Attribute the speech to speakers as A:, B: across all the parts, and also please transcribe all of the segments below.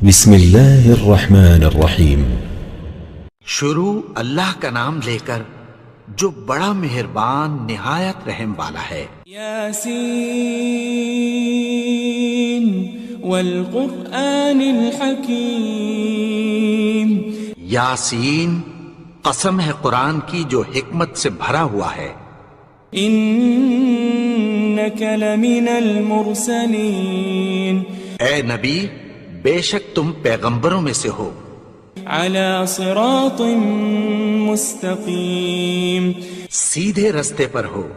A: بسم اللہ الرحمن الرحیم۔
B: شروع اللہ کا نام لے کر جو بڑا مہربان نہایت رحم والا ہے۔
C: یاسین والقرآن الحکیم۔
B: یاسین، قسم ہے قرآن کی جو حکمت سے بھرا ہوا ہے۔
C: انک لمن المرسلین۔
B: اے نبی، بے شک تم پیغمبروں میں سے ہو۔
C: علی صراط مستقیم۔
B: سیدھے رستے پر ہو۔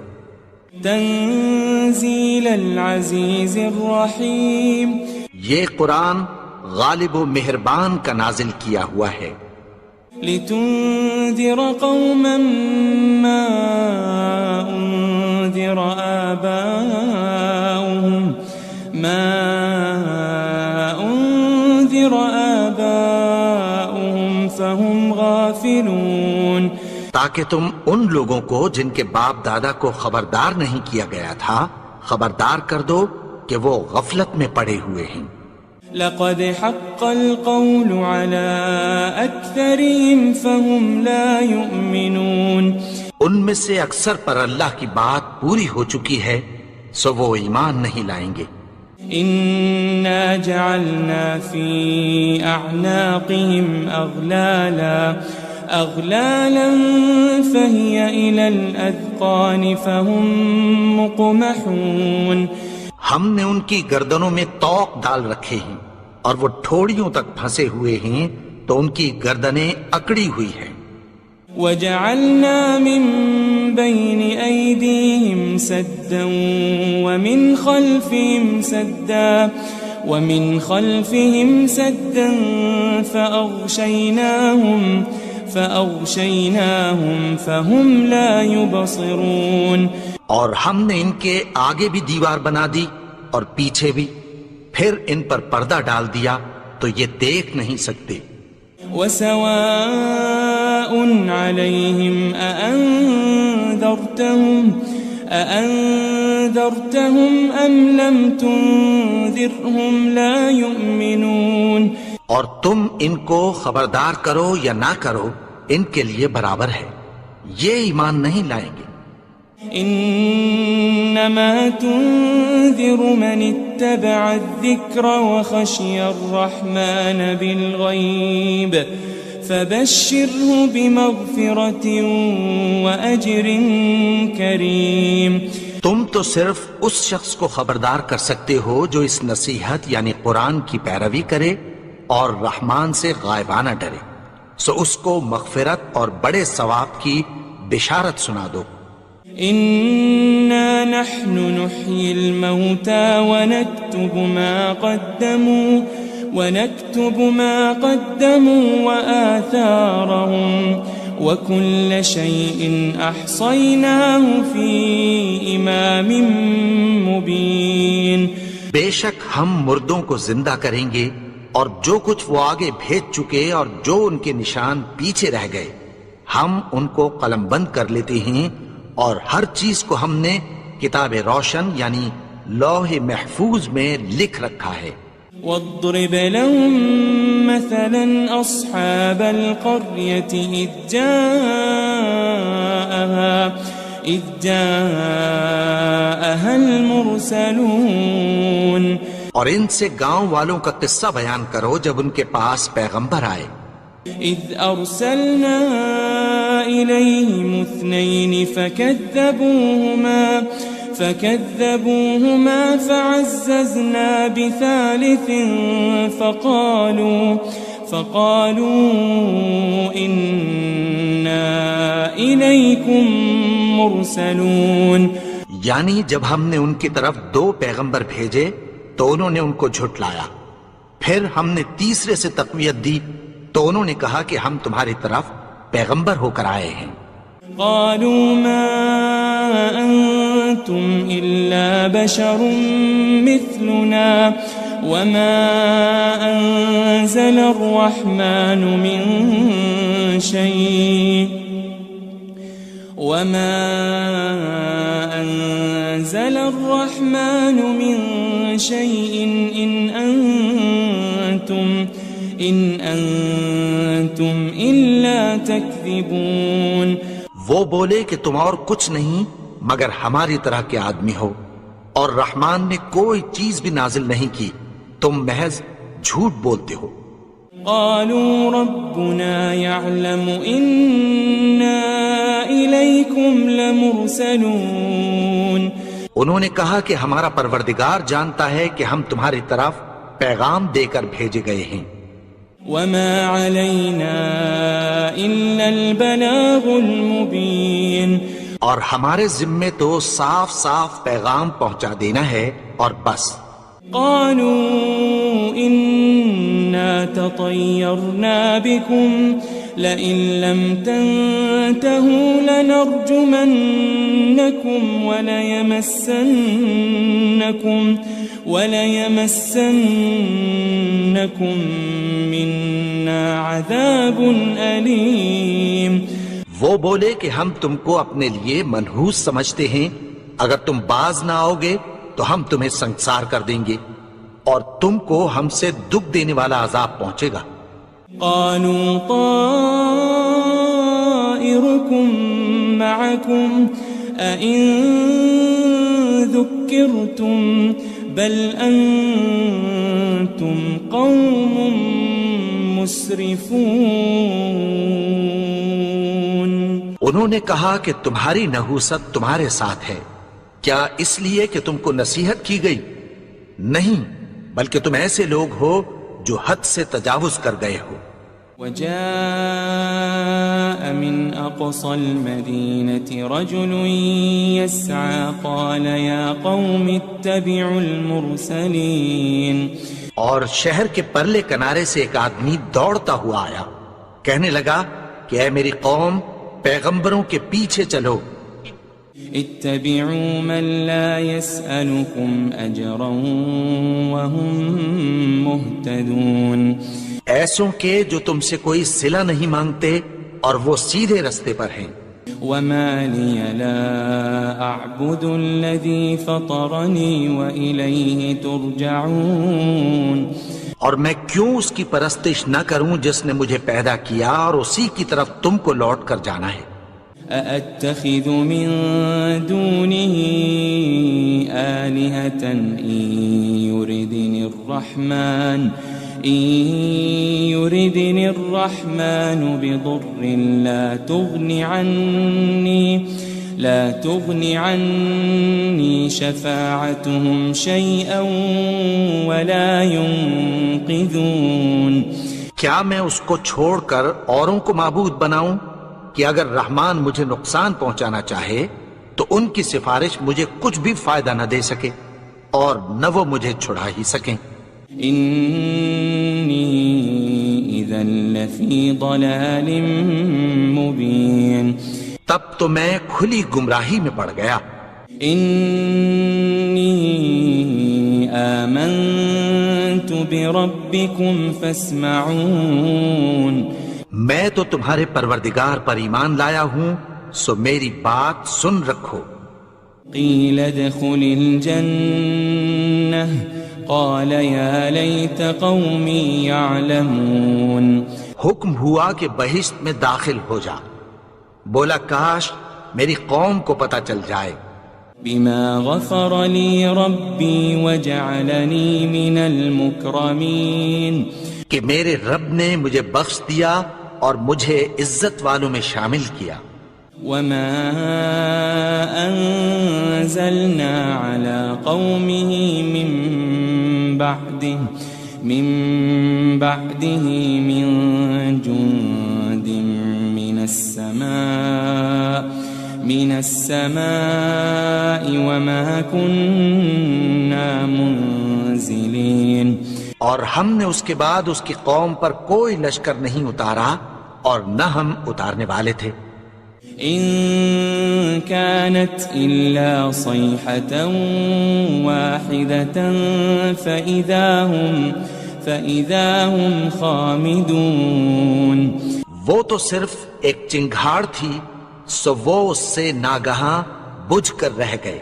C: تنزیل العزیز الرحیم۔
B: یہ قرآن غالب و مہربان کا نازل کیا ہوا ہے۔
C: لتنذر قوما ما انذر آباؤهم فهم غافلون۔
B: تاکہ تم ان لوگوں کو جن کے باپ دادا کو خبردار نہیں کیا گیا تھا خبردار کر دو کہ وہ غفلت میں پڑے ہوئے ہیں۔
C: لقد حق القول على أكثرهم فهم لا يؤمنون۔
B: ان میں سے اکثر پر اللہ کی بات پوری ہو چکی ہے سو وہ ایمان نہیں لائیں گے۔
C: إنا جعلنا في أعناقهم أغلالا فهي إلى الأذقان فهم مقمحون۔
B: ہم نے ان کی گردنوں میں طوق ڈال رکھے ہیں اور وہ ٹھوڑیوں تک پھنسے ہوئے ہیں تو ان کی گردنیں اکڑی ہوئی ہیں۔
C: وجعلنا من بين أيديهم سدا ومن خلفهم سدا فأغشيناهم فهم لا يبصرون۔
B: اور ہم نے ان کے آگے بھی دیوار بنا دی اور پیچھے بھی، پھر ان پر پردہ ڈال دیا تو یہ دیکھ نہیں سکتے۔
C: وسواء عليهم أأنذرتهم أم لم تنذرهم لا يؤمنون۔
B: اور تم ان کو خبردار کرو یا نہ کرو ان کے لیے برابر ہے، یہ ایمان نہیں لائیں گے۔
C: انما تنذر من اتبع الذکر وخشی الرحمن بالغیب فبشره بمغفرة وأجر کریم۔
B: تم تو صرف اس شخص کو خبردار کر سکتے ہو جو اس نصیحت یعنی قرآن کی پیروی کرے اور رحمان سے غائبانہ ڈرے، سو اس کو مغفرت اور بڑے ثواب کی بشارت سنا دو۔
C: إنا نحن نحيي الموتى ونكتب ما قدموا وآثارهم وكل شيء أحصيناه في إمام مبين۔
B: بے شک ہم مردوں کو زندہ کریں گے اور جو کچھ وہ آگے بھیج چکے اور جو ان کے نشان پیچھے رہ گئے ہم ان کو قلم بند کر لیتے ہیں، اور ہر چیز کو ہم نے کتاب روشن یعنی لوح محفوظ میں لکھ رکھا ہے۔
C: واضرب لهم مثلا أصحاب القرية إذ جاءها المرسلون۔
B: اور ان سے گاؤں والوں کا قصہ بیان کرو جب ان کے پاس پیغمبر آئے۔
C: إذ أرسلنا إليهم 2 فكذبوهما فعززنا بثالث فقالوا إنا إليكم مرسلون۔
B: یعنی جب ہم نے ان کی طرف 2 پیغمبر بھیجے تو انہوں نے ان کو جھٹلایا، پھر ہم نے تیسرے سے تقویت دی تو انہوں نے کہا کہ ہم تمہاری طرف پیغمبر ہو کر آئے ہیں۔
C: قالوا ما أنتم إلا بشر مثلنا وما أنزل الرحمن من شيء إن أنتم أنتم إلا تكذبون.
B: وہ بولے کہ تم اور کچھ نہیں مگر ہماری طرح کے آدمی ہو، اور رحمان نے کوئی چیز بھی نازل نہیں کی، تم محض جھوٹ بولتے ہو.
C: قالوا ربنا يعلم إنا إليكم لمرسلون.
B: انہوں نے کہا کہ ہمارا پروردگار جانتا ہے کہ ہم تمہاری طرف پیغام دے کر بھیجے گئے ہیں.
C: وما علينا إلا البلاغ المبين.
B: اور ہمارے ذمے تو صاف صاف پیغام پہنچا دینا ہے اور بس.
C: قالوا إنا تطيرنا بكم لئن لم تنتهوا لنرجمنكم وليمسنكم منا عذاب أليم.
B: وہ بولے کہ ہم تم کو اپنے لیے منحوس سمجھتے ہیں، اگر تم باز نہ آؤ گے تو ہم تمہیں سنسار کر دیں گے اور تم کو ہم سے دکھ دینے والا عذاب پہنچے گا.
C: قالوا طائركم معكم أئن ذكرتم بل أنتم قوم مسرفون.
B: انہوں نے کہا کہ تمہاری نحوست تمہارے ساتھ ہے، کیا اس لیے کہ تم کو نصیحت کی گئی؟ نہیں، بلکہ تم ایسے لوگ ہو جو حد سے تجاوز کر گئے ہو.
C: وجاء من أقصى المدينة رجل يسعى قال يا قوم اتبعوا المرسلين.
B: اور شہر کے پرلے کنارے سے ایک آدمی دوڑتا ہوا آیا، کہنے لگا کہ اے میری قوم، پیغمبروں کے پیچھے چلو.
C: اتبعوا من لا يسألكم أجرا وهم مهتدون.
B: ایسوں کے جو تم سے کوئی صلہ نہیں مانگتے اور وہ سیدھے رستے پر ہیں.
C: وما لي لا أعبد الذي فطرني وإليه ترجعون.
B: اور میں کیوں اس کی پرستش نہ کروں جس نے مجھے پیدا کیا اور اسی کی طرف تم کو لوٹ کر جانا ہے.
C: أأتخذ من دونه آلهة إن يردني الرحمن بضر لا تغن عني شفاعتهم شيئا ولا ينقذون.
B: کیا میں اس کو چھوڑ کر اوروں کو معبود بناؤں کہ اگر رحمان مجھے نقصان پہنچانا چاہے تو ان کی سفارش مجھے کچھ بھی فائدہ نہ دے سکے اور نہ وہ مجھے چھڑا ہی سکیں.
C: إني إذا لفي ضلال مبين.
B: تب تو میں کھلی گمراہی میں پڑ گیا.
C: إني آمنت بربكم فاسمعون.
B: میں تو تمہارے پروردگار پر ایمان لایا ہوں، سو میری بات سن رکھو.
C: قيل ادخل الجنة قال يا ليت قومي يعلمون.
B: حکم ہوا کہ بہشت میں داخل ہو جا. بولا کاش میری قوم کو پتہ چل جائے.
C: بما غفر لي ربي وجعلني من المكرمين.
B: کہ میرے رب نے مجھے بخش دیا اور مجھے عزت والوں میں شامل کیا.
C: وما أنزلنا على قومه من بعده من جند من السماء وما كنا منزلين.
B: اور ہم نے اس کے بعد اس کی قوم پر کوئی لشکر نہیں اتارا اور نہ ہم اتارنے والے تھے.
C: إن كانت إلا صيحة واحدة فإذا هم خامدون.
B: وہ تو صرف ایک چنگھاڑ تھی، سو وہ اس سے ناگہاں بجھ کر رہ گئے.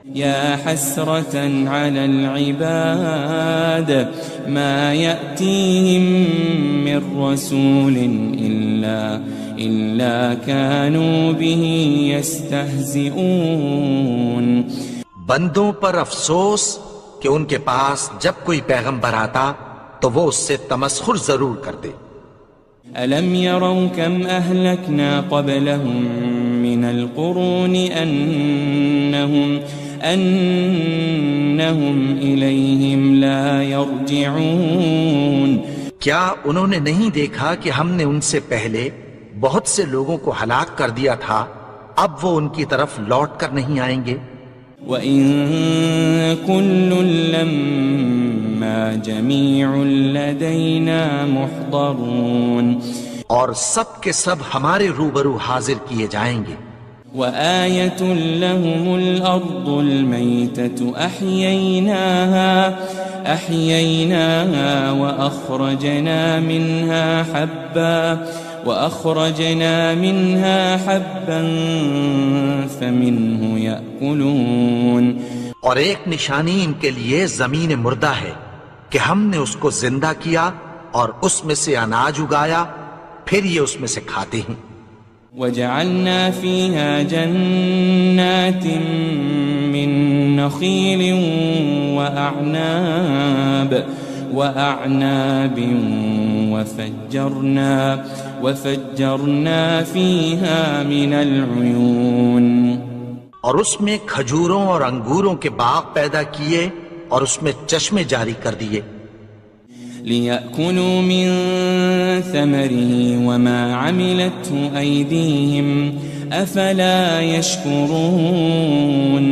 C: يا حسرة على العباد ما يأتيهم من رسول إلا كانوا به يستهزئون.
B: بندوں پر افسوس کہ ان کے پاس جب کوئی پیغمبر آتا تو وہ اس سے تمسخر ضرور کرتے.
C: ألم يروا كم أهلكنا قبلهم من القرون أنهم إليهم لا يرجعون.
B: کیا انہوں نے نہیں دیکھا کہ ہم نے ان سے پہلے بہت سے لوگوں کو ہلاک کر دیا تھا، اب وہ ان کی طرف لوٹ کر نہیں آئیں گے.
C: وَإِن كُلٌّ لَمَّا جَمِيعٌ لَدَيْنَا مُحْضَرُونَ.
B: اور سب کے سب ہمارے روبرو حاضر کیے جائیں گے.
C: وَآيَةٌ لَهُمُ الْأَرْضُ الْمَيْتَةُ أَحْيَيْنَاهَا وَأَخْرَجْنَا مِنْهَا حَبًّا فَمِنْهُ يَأْكُلُونَ.
B: اور ایک نشانی ان کے لیے زمین مردہ ہے کہ ہم نے اس کو زندہ کیا اور اس میں سے اناج اگایا، پھر یہ اس میں سے کھاتے ہیں.
C: وَجَعَلْنَا فِيهَا جَنَّاتٍ مِّن نَخِيلٍ وَأَعْنَابٍ وَفَجَّرْنَا فِيهَا مِنَ الْعُيُونِ.
B: اور اس میں کھجوروں اور انگوروں کے باغ پیدا کیے اور اس میں چشمے جاری کر دیے.
C: لِيَأْكُلُوا مِن ثَمَرِهِ وَمَا عَمِلَتْهُ أَيْدِيهِمْ أَفَلَا يَشْكُرُونَ.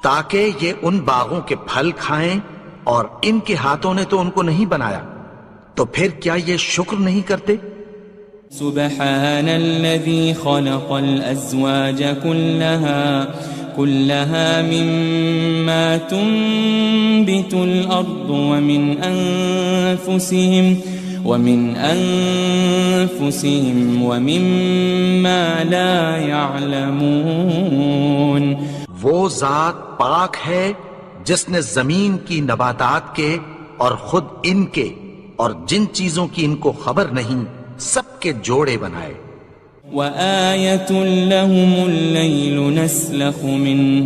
B: تاکہ یہ ان باغوں کے پھل کھائیں اور ان کے ہاتھوں نے تو ان کو نہیں بنایا، تو پھر کیا یہ شکر نہیں کرتے؟
C: سبحان الذي خلق الأزواج كلها مما تنبت الأرض ومن أنفسهم ومما لا يعلمون.
B: وہ ذات پاک ہے جس نے زمین کی نباتات کے اور خود ان کے اور جن چیزوں کی ان کو خبر نہیں سب کے جوڑے بنائے.
C: وَآيَةٌ لَهُمُ اللَّيْلُ نَسْلَخُ مِنْهُ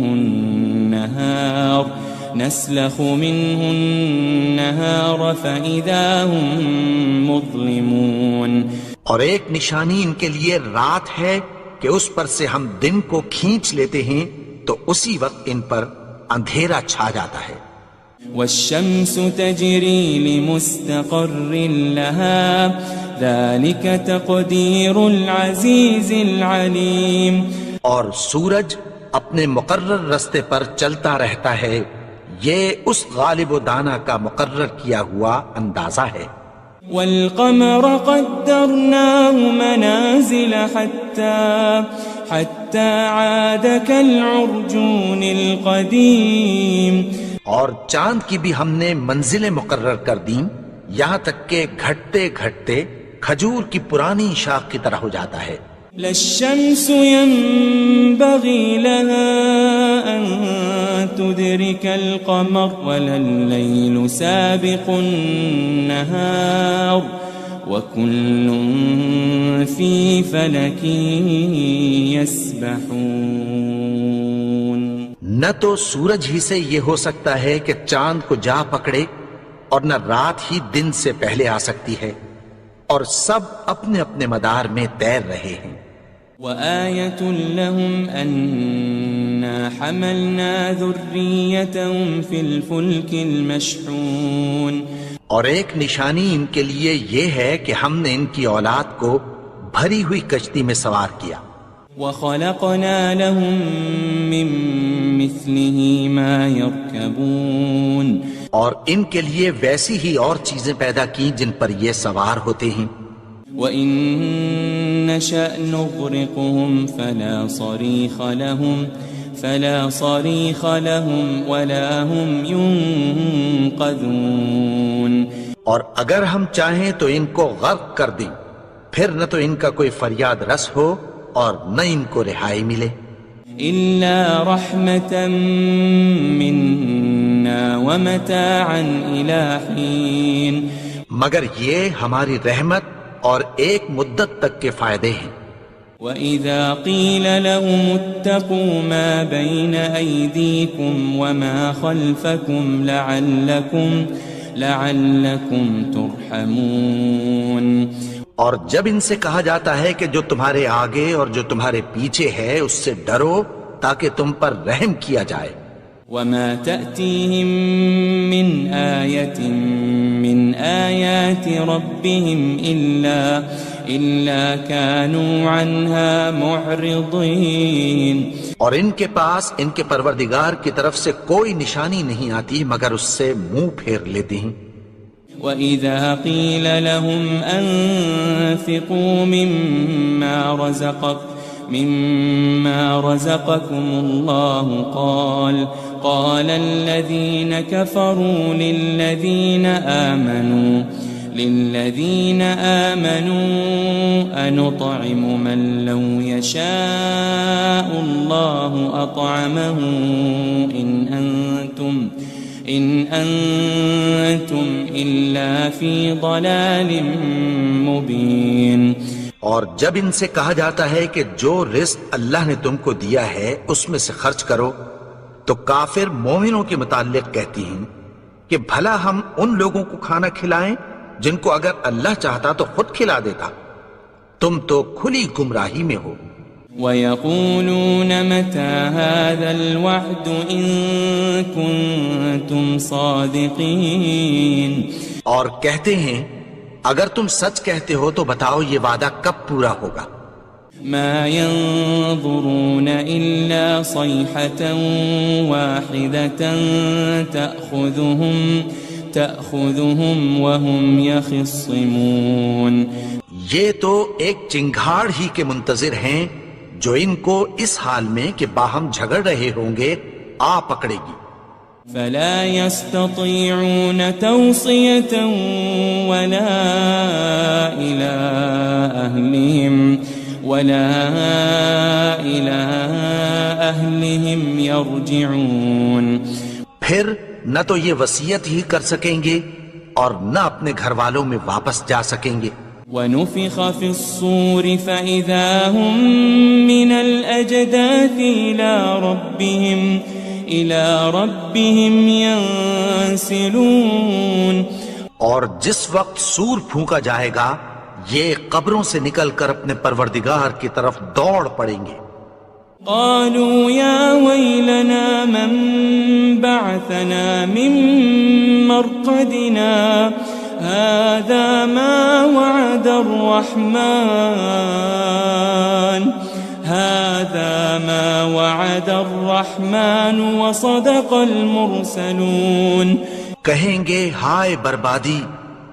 C: النَّهَارَ فَإِذَا هُمْ مُظْلِمُونَ. اور ایک نشانی ان کے لیے رات ہے کہ اس پر سے ہم دن کو کھینچ لیتے ہیں تو اسی وقت ان پر اندھیرا چھا جاتا ہے. وَالشَّمْسُ تَجْرِي لِمُسْتَقَرٍّ لَهَا ذَلِكَ تَقْدِيرُ الْعَزِيزِ الْعَلِيمِ.
B: اور سورج اپنے مقرر رستے پر چلتا رہتا ہے، یہ اس غالب و دانا کا مقرر کیا ہوا اندازہ ہے.
C: وَالْقَمَرَ قَدَّرْنَاهُ مَنَازِلَ حَتَّى عَادَ كَالْعُرْجُونِ الْقَدِيمِ.
B: اور چاند کی بھی ہم نے منزلیں مقرر کر دیں، یہاں تک کہ گھٹتے گھٹتے کھجور کی پرانی شاخ کی طرح ہو جاتا ہے.
C: لَلشَّمْسُ يَنبَغِي لَهَا أَن تُدْرِكَ الْقَمَرَ وَلَلَّيْلُ سَابِقُ النَّهَارِ وَكُلٌّ فِي فَلَكٍ يَسْبَحُونَ.
B: نہ تو سورج ہی سے یہ ہو سکتا ہے کہ چاند کو جا پکڑے، اور نہ رات ہی دن سے پہلے آ سکتی ہے، اور سب اپنے اپنے مدار میں تیر رہے ہیں.
C: وَآيَةٌ لَهُمْ أَنَّا حَمَلْنَا ذُرِّيَّتَهُمْ فِي الْفُلْكِ الْمَشْحُونِ.
B: اور ایک نشانی ان کے لیے یہ ہے کہ ہم نے ان کی اولاد کو بھری ہوئی کشتی میں سوار کیا.
C: وَخَلَقْنَا لَهُم مِّن مِّثْلِهِ مَا يَرْكَبُونَ.
B: اور ان کے لیے ویسی ہی اور چیزیں پیدا کی جن پر یہ سوار ہوتے ہیں.
C: وَإِن نَّشَأْ نُغْرِقْهُمْ فَلَا صَرِيخَ لَهُمْ وَلَا هُمْ يُنقَذُونَ.
B: اور اگر ہم چاہیں تو ان کو غرق کر دیں، پھر نہ تو ان کا کوئی فریاد رس ہو اور نہ ان کو رہائی ملے.
C: إلا رحمة منا ومتاعا إلى حين
B: مگر یہ ہماری رحمت اور ایک مدت تک کے فائدے ہیں.
C: وَإِذَا قِيلَ لَهُمُ اتَّقُوا مَا بَيْنَ أَيْدِيكُمْ وَمَا خَلْفَكُمْ لَعَلَّكُمْ تُرْحَمُونَ.
B: اور جب ان سے کہا جاتا ہے کہ جو تمہارے آگے اور جو تمہارے پیچھے ہے اس سے ڈرو تاکہ تم پر رحم کیا جائے.
C: وَمَا تَأْتِيهِم مِّنْ آيَةٍ مِّنْ آيَاتِ رَبِّهِمْ إِلَّا كَانُوا عَنْهَا مُعْرِضِينَ.
B: اور ان کے پاس ان کے پروردگار کی طرف سے کوئی نشانی نہیں آتی مگر اس سے منہ پھیر لیتے ہیں.
C: وَإِذَا قِيلَ لَهُمْ أَنفِقُوا مِمَّا رَزَقَكُمُ اللَّهُ قَالَ الَّذِينَ كَفَرُوا لِلَّذِينَ آمَنُوا أَنُطْعِمُ مَن لَّوْ يَشَاءُ اللَّهُ أَطْعَمَهُ إِنْ أَنْتُمْ إِلَّا فِي ضَلَالٍ مُبِينٍ.
B: اور جب ان سے کہا جاتا ہے کہ جو رزق اللہ نے تم کو دیا ہے اس میں سے خرچ کرو تو کافر مومنوں کے متعلق کہتی ہیں کہ بھلا ہم ان لوگوں کو کھانا کھلائیں جن کو اگر اللہ چاہتا تو خود کھلا دیتا. تم تو کھلی گمراہی میں ہو.
C: وَيَقُولُونَ مَتَى هَذَا الْوَعْدُ إِن كُنتُمْ صَادِقِينَ.
B: اور کہتے ہیں اگر تم سچ کہتے ہو تو بتاؤ یہ وعدہ کب پورا ہوگا.
C: مَا يَنظُرُونَ إِلَّا صَيْحَةً وَاحِدَةً تَأْخُذُهُمْ وَهُمْ يَخِصِّمُونَ.
B: یہ تو ایک چنگھاڑ ہی کے منتظر ہیں جو ان کو اس حال میں کہ باہم جھگڑ رہے ہوں گے آ پکڑے گی.
C: فلا يستطيعون توصية ولا إلى أهلهم يرجعون.
B: پھر نہ تو یہ وصیت ہی کر سکیں گے اور نہ اپنے گھر والوں میں واپس جا سکیں گے.
C: وَنُفِخَ فِي الصُّورِ فَإِذَا هُم مِّنَ الْأَجْدَاثِ إِلَى رَبِّهِمْ يَنسِلُونَ.
B: اور جس وقت سور پھونکا جائے گا یہ قبروں سے نکل کر اپنے پروردگار کی طرف دوڑ پڑیں گے.
C: قالوا يا ويلنا من بعثنا من مرقدنا هذا ما وعد الرحمن وصدق المرسلون.
B: کہیں گے ہائے بربادی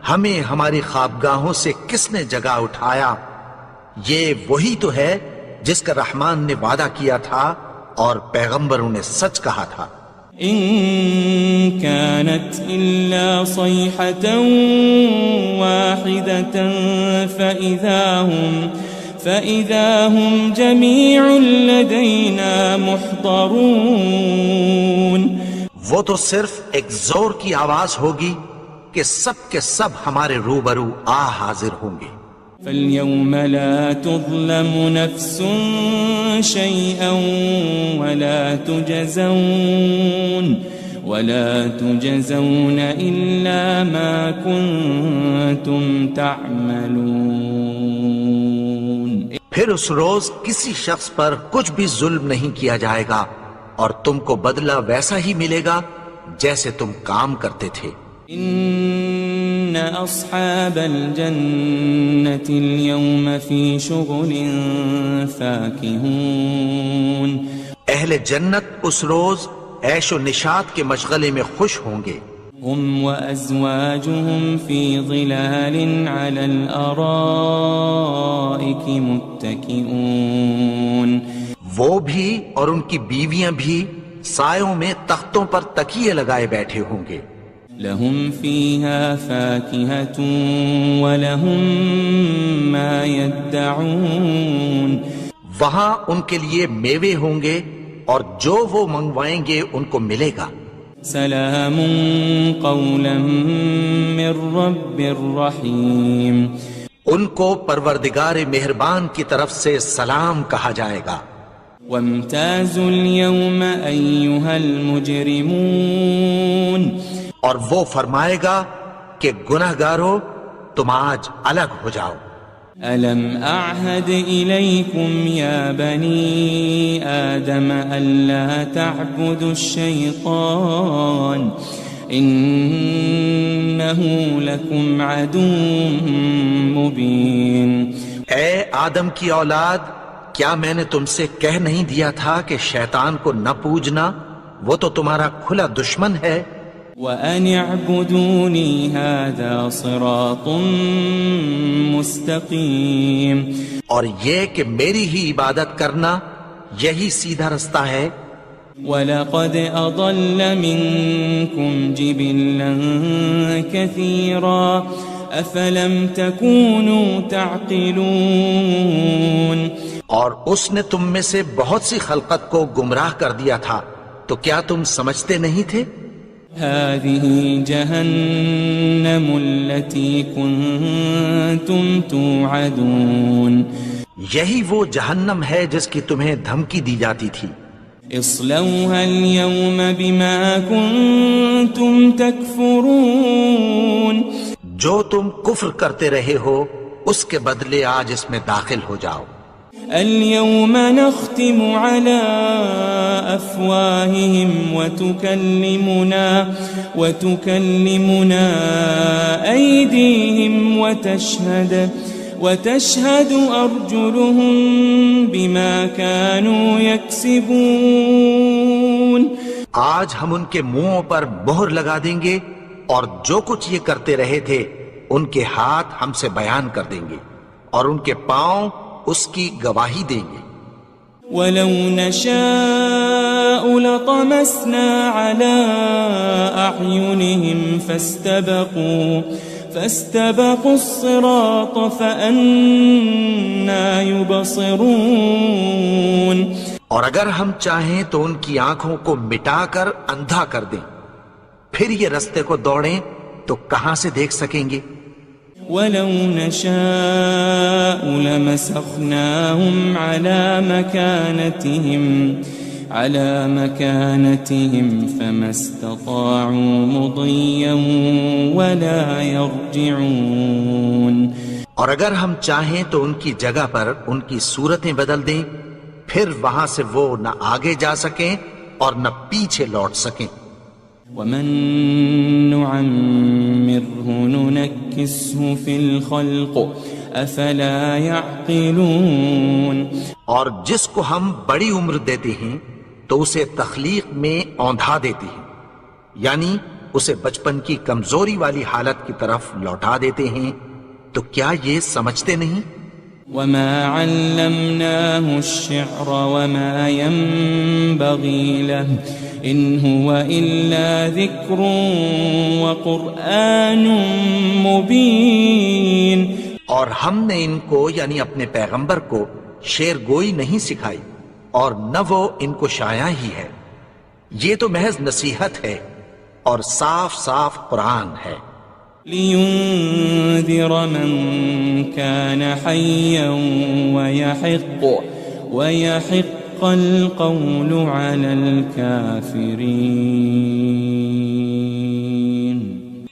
B: ہمیں ہماری خوابگاہوں سے کس نے جگا اٹھایا. یہ وہی تو ہے جس کا رحمان نے وعدہ کیا تھا اور پیغمبروں نے سچ کہا تھا.
C: ان كانت الا صيحة واحدة فإذا هم جميع لدينا محضرون.
B: وہ تو صرف ایک زور کی آواز ہوگی کہ سب کے سب ہمارے روبرو حاضر ہوں گے.
C: فاليوم لا تظلم نفس شيئا ولا تجزون إلا ما كنتم تعملون.
B: پھر اس روز کسی شخص پر کچھ بھی ظلم نہیں کیا جائے گا اور تم کو بدلہ ویسا ہی ملے گا جیسے تم کام کرتے تھے.
C: ان اصحاب الجنة اليوم في شغل فاكهون.
B: اہل جنت اس روز عیش و نشاط کے مشغلے میں خوش ہوں گے.
C: هم وازواجهم في ظلال على الارائك متكئون.
B: وہ بھی اور ان کی بیویاں بھی سایوں میں تختوں پر تکیے لگائے بیٹھے ہوں گے.
C: لهم فيها فاكهة ولهم ما يدعون.
B: وہاں ان کے لیے میوے ہوں گے اور جو وہ منگوائیں گے ان کو ملے گا۔
C: سلام قولا من رب الرحیم،
B: ان کو پروردگار مہربان کی طرف سے سلام کہا جائے گا۔
C: وامتازوا اليوم ایھا المجرمون،
B: اور وہ فرمائے گا کہ گنہگارو تم آج الگ ہو جاؤ۔
C: ألم أعهد إليكم يا بني آدم ألا تعبدوا الشيطان إنه لكم عدو مبين۔
B: اے آدم کی اولاد، کیا میں نے تم سے کہہ نہیں دیا تھا کہ شیطان کو نہ پوجنا، وہ تو تمہارا کھلا دشمن ہے۔
C: وَأَنِ اعْبُدُونِي هَذَا صِرَاطٌ مُسْتَقِيمٌ،
B: اور یہ کہ میری ہی عبادت کرنا یہی سیدھا رستہ ہے۔
C: وَلَقَدْ أَضَلَّ مِنكُمْ جِبِلًّا كَثِيرًا أَفَلَمْ تَكُونُوا تَعْقِلُونَ،
B: اور اس نے تم میں سے بہت سی خلقت کو گمراہ کر دیا تھا، تو کیا تم سمجھتے نہیں تھے؟
C: هذه جهنم التي كنتم توعدون،
B: یہی وہ جہنم ہے جس کی تمہیں دھمکی دی جاتی تھی۔
C: اصلوها اليوم بما كنتم تكفرون،
B: جو تم کفر کرتے رہے ہو اس کے بدلے آج اس میں داخل ہو جاؤ۔
C: اليوم نختم على أفواههم وتكلمنا أيديهم وتشهد أرجلهم بما كانوا يكسبون،
B: آج ہم ان کے منہوں پر مہر لگا دیں گے اور جو کچھ یہ کرتے رہے تھے ان کے ہاتھ ہم سے بیان کر دیں گے اور ان کے پاؤں اس کی گواہی دیں گے۔
C: وَلَوْ نَشَاءُ لَطَمَسْنَا عَلَىٰ أَعْيُنِهِمْ فَاسْتَبَقُوا الصِّرَاطَ فَأَنَّىٰ يُبْصِرُونَ،
B: اور اگر ہم چاہیں تو ان کی آنکھوں کو مٹا کر اندھا کر دیں، پھر یہ رستے کو دوڑیں تو کہاں سے دیکھ سکیں گے؟
C: وَلَوْ نَشَاءُ لَمَسَخْنَاهُمْ عَلَى مَكَانَتِهِمْ فَمَا اسْتَطَاعُوا مُضِيًّا وَلَا يَرْجِعُونَ،
B: اور اگر ہم چاہیں تو ان کی جگہ پر ان کی صورتیں بدل دیں، پھر وہاں سے وہ نہ آگے جا سکیں اور نہ پیچھے لوٹ سکیں۔
C: وَمَن نُعَمِّرْهُ نُنَكِّسْهُ فِي الْخَلْقِ أَفَلَا يَعْقِلُونَ،
B: اور جس کو ہم بڑی عمر دیتے ہیں تو اسے تخلیق میں اوندھا دیتے ہیں، یعنی اسے بچپن کی کمزوری والی حالت کی طرف لوٹا دیتے ہیں، تو کیا یہ سمجھتے نہیں؟
C: وَمَا عَلَّمْنَاهُ الشِّعْرَ وَمَا يَنبَغِي لَهُ إِنْ هُوَ إِلَّا ذِكْرٌ وَقُرْآنٌ مُبِينٌ،
B: اور ہم نے ان کو یعنی اپنے پیغمبر کو شعر گوئی نہیں سکھائی اور نہ وہ ان کو شایع ہی ہے، یہ تو محض نصیحت ہے اور صاف صاف قرآن ہے۔
C: لِيُنذِرَ مَن كَانَ حَيًّا وَيَحِقَّ الْقَوْلُ عَلَى الْكَافِرِينَ،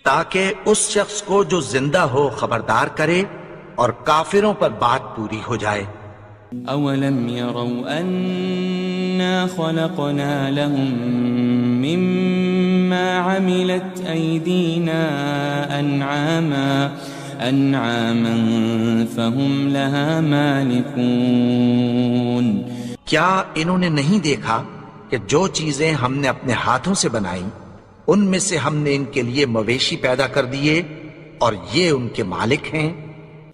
B: تاکہ اس شخص کو جو زندہ ہو خبردار کرے اور کافروں پر بات پوری ہو جائے۔
C: أَوَلَمْ يَرَوْا أَنَّا خَلَقْنَا لَهُم مِّمَّا عَمِلَتْ أَيْدِينَا أَنْعَامًا فَهُمْ لَهَا مَالِكُونَ،
B: کیا انہوں نے نہیں دیکھا کہ جو چیزیں ہم نے اپنے ہاتھوں سے بنائیں ان میں سے ہم نے ان کے لیے مویشی پیدا کر دیے اور یہ ان کے مالک ہیں۔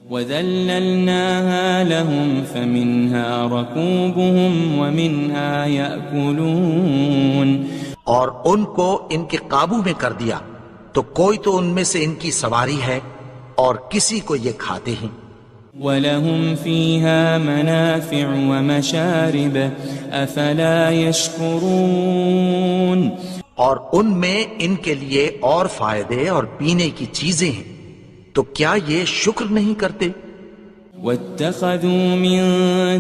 C: وَذَلَّلْنَاهَا لَهُمْ فَمِنْهَا رَكُوبُهُمْ وَمِنْهَا يَأْكُلُونَ،
B: اور ان کو ان کے قابو میں کر دیا تو کوئی تو ان میں سے ان کی سواری ہے اور کسی کو یہ کھاتے ہیں۔
C: وَلَهُمْ فِيهَا مَنَافِعُ وَمَشَارِبُ أَفَلَا يَشْكُرُونَ
B: اور ان میں ان کے لیے اور فائدے اور پینے کی چیزیں ہیں، تو کیا یہ شکر نہیں کرتے؟
C: وَاتَّخَذُوا مِن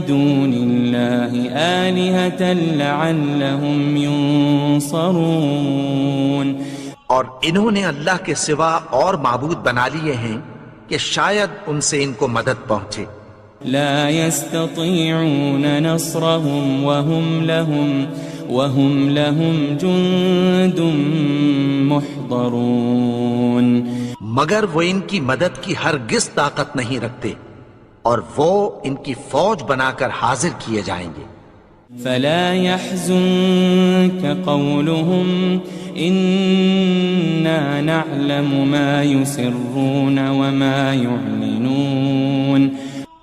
C: دُونِ اللَّهِ آلِهَةً لَعَلَّهُمْ يُنصَرُونَ
B: اور انہوں نے اللہ کے سوا اور معبود بنا لیے ہیں کہ شاید ان سے ان کو مدد پہنچے۔
C: لا يستطيعون نصرهم وهم لهم جند محضرون
B: مگر وہ ان کی مدد کی ہرگز طاقت نہیں رکھتے، اور وہ ان کی فوج بنا کر حاضر کیے جائیں گے۔
C: فلا يحزنك قولهم إنا نعلم ما يسرون وما يعلنون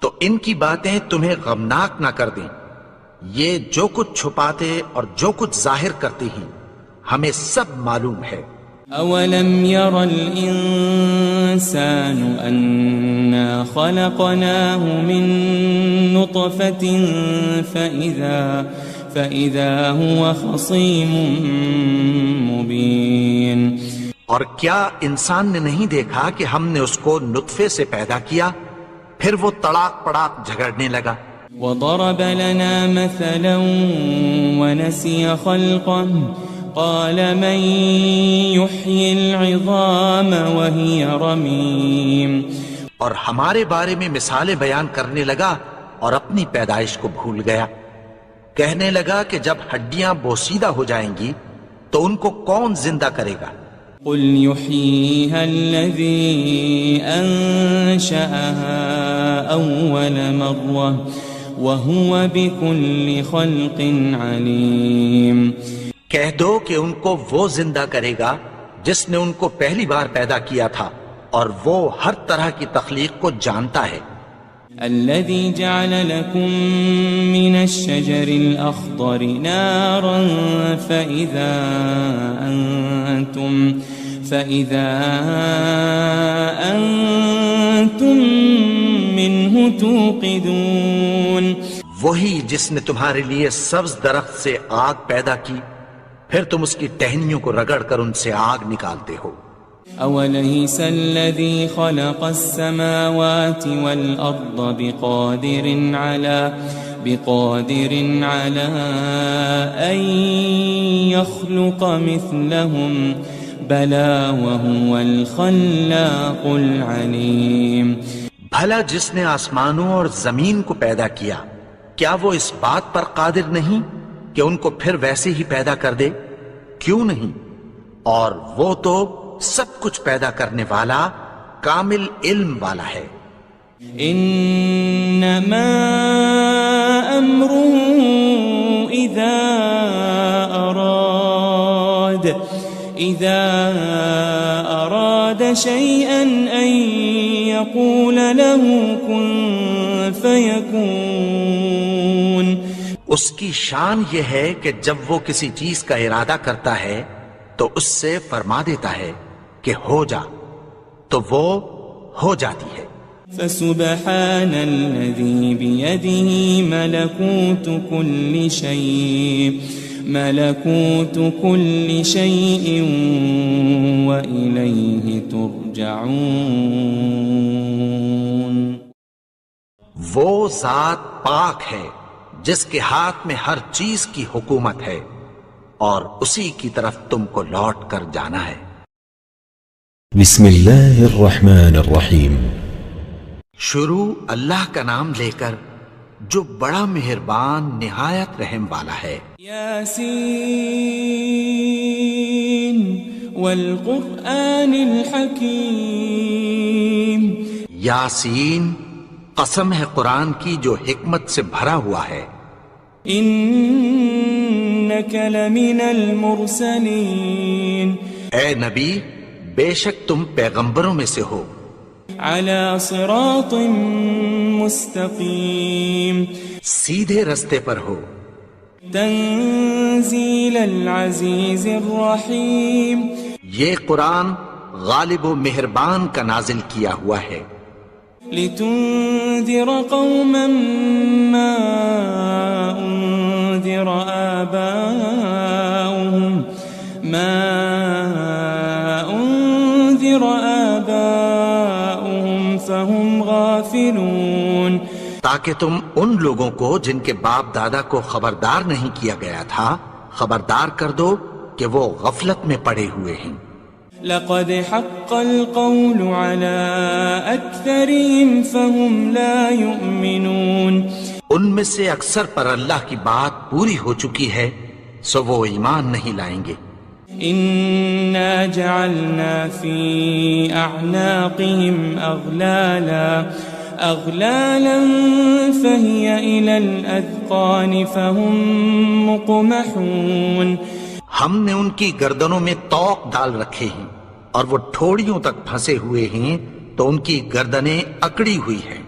B: تو ان کی باتیں تمہیں غمناک نہ کر دیں، یہ جو کچھ چھپاتے اور جو کچھ ظاہر کرتے ہیں ہمیں سب معلوم ہے۔
C: أولم ير الإنسان أنا خلقناه من نطفة فإذا هو خصيم مبين
B: اور کیا انسان نے نہیں دیکھا کہ ہم نے اس کو نطفے سے پیدا کیا، پھر وہ تڑاک پڑاک جھگڑنے لگا۔
C: وضرب لنا مثلا ونسي خلقه قال من يحيي العظام وهي رميم
B: اور ہمارے بارے میں مثالیں بیان کرنے لگا اور اپنی پیدائش کو بھول گیا، کہنے لگا کہ جب ہڈیاں بوسیدہ ہو جائیں گی تو ان کو کون زندہ کرے گا؟
C: قل يحييها الذي أنشأها أول مرة وهو بكل خلق عليم
B: کہہ دو کہ ان کو وہ زندہ کرے گا جس نے ان کو پہلی بار پیدا کیا تھا، اور وہ ہر طرح کی تخلیق کو جانتا ہے۔
C: الذي جعل لكم من الشجر الأخضر نارا فإذا أنتم منه توقدون
B: وہی جس نے تمہارے لیے سبز درخت سے آگ پیدا کی، پھر تم اس کی ٹہنیوں کو رگڑ کر ان سے آگ نکالتے ہو۔
C: أوليس الذي خلق السماوات والأرض بقادر على أن يخلق مثلهم بلى وهو الخلاق العليم
B: بھلا جس نے آسمانوں اور زمین کو پیدا کیا، کیا وہ اس بات پر قادر نہیں کہ ان کو پھر ویسے ہی پیدا کر دے؟ کیوں نہیں؟ اور وہ تو سب کچھ پیدا کرنے والا، کامل علم والا ہے۔
C: انما امره اذا اراد شيئا ان يقول له كن فيكون
B: اس کی شان یہ ہے کہ جب وہ کسی چیز کا ارادہ کرتا ہے تو اس سے فرما دیتا ہے کہ ہو جا، تو وہ ہو جاتی ہے۔
C: فسبحان الذي بيده ملكوت كل شيء وإليه ترجعون
B: وہ ذات پاک ہے جس کے ہاتھ میں ہر چیز کی حکومت ہے، اور اسی کی طرف تم کو لوٹ کر جانا ہے۔
A: بسم اللہ الرحمن الرحیم۔
B: شروع اللہ کا نام لے کر جو بڑا مہربان نہایت رحم والا ہے۔
C: یاسین والقرآن الحکیم۔
B: یاسین، قسم ہے قرآن کی جو حکمت سے بھرا ہوا ہے۔
C: انک لمن المرسلین۔
B: اے نبی، بے شک تم پیغمبروں میں سے ہو۔
C: علی صراط مستقیم۔
B: سیدھے رستے پر ہو۔
C: تنزیل العزیز الرحیم۔
B: یہ قرآن غالب و مہربان کا نازل کیا ہوا ہے۔
C: لتنذر قوما ما أنذر آباؤهم فهم غافلون،
B: تاکہ تم ان لوگوں کو جن کے باپ دادا کو خبردار نہیں کیا گیا تھا خبردار کر دو کہ وہ غفلت میں پڑے ہوئے ہیں۔
C: لقد حق القول على أكثرهم فهم لا يؤمنون،
B: ان میں سے اکثر پر اللہ کی بات پوری ہو چکی ہے سو وہ ایمان نہیں لائیں گے۔
C: إنا جعلنا في أعناقهم أغلالا فهي إلى الأذقان فهم مقمحون،
B: ہم نے ان کی گردنوں میں طوق ڈال رکھے ہیں اور وہ ٹھوڑیوں تک پھنسے ہوئے ہیں تو ان کی گردنیں اکڑی ہوئی ہیں۔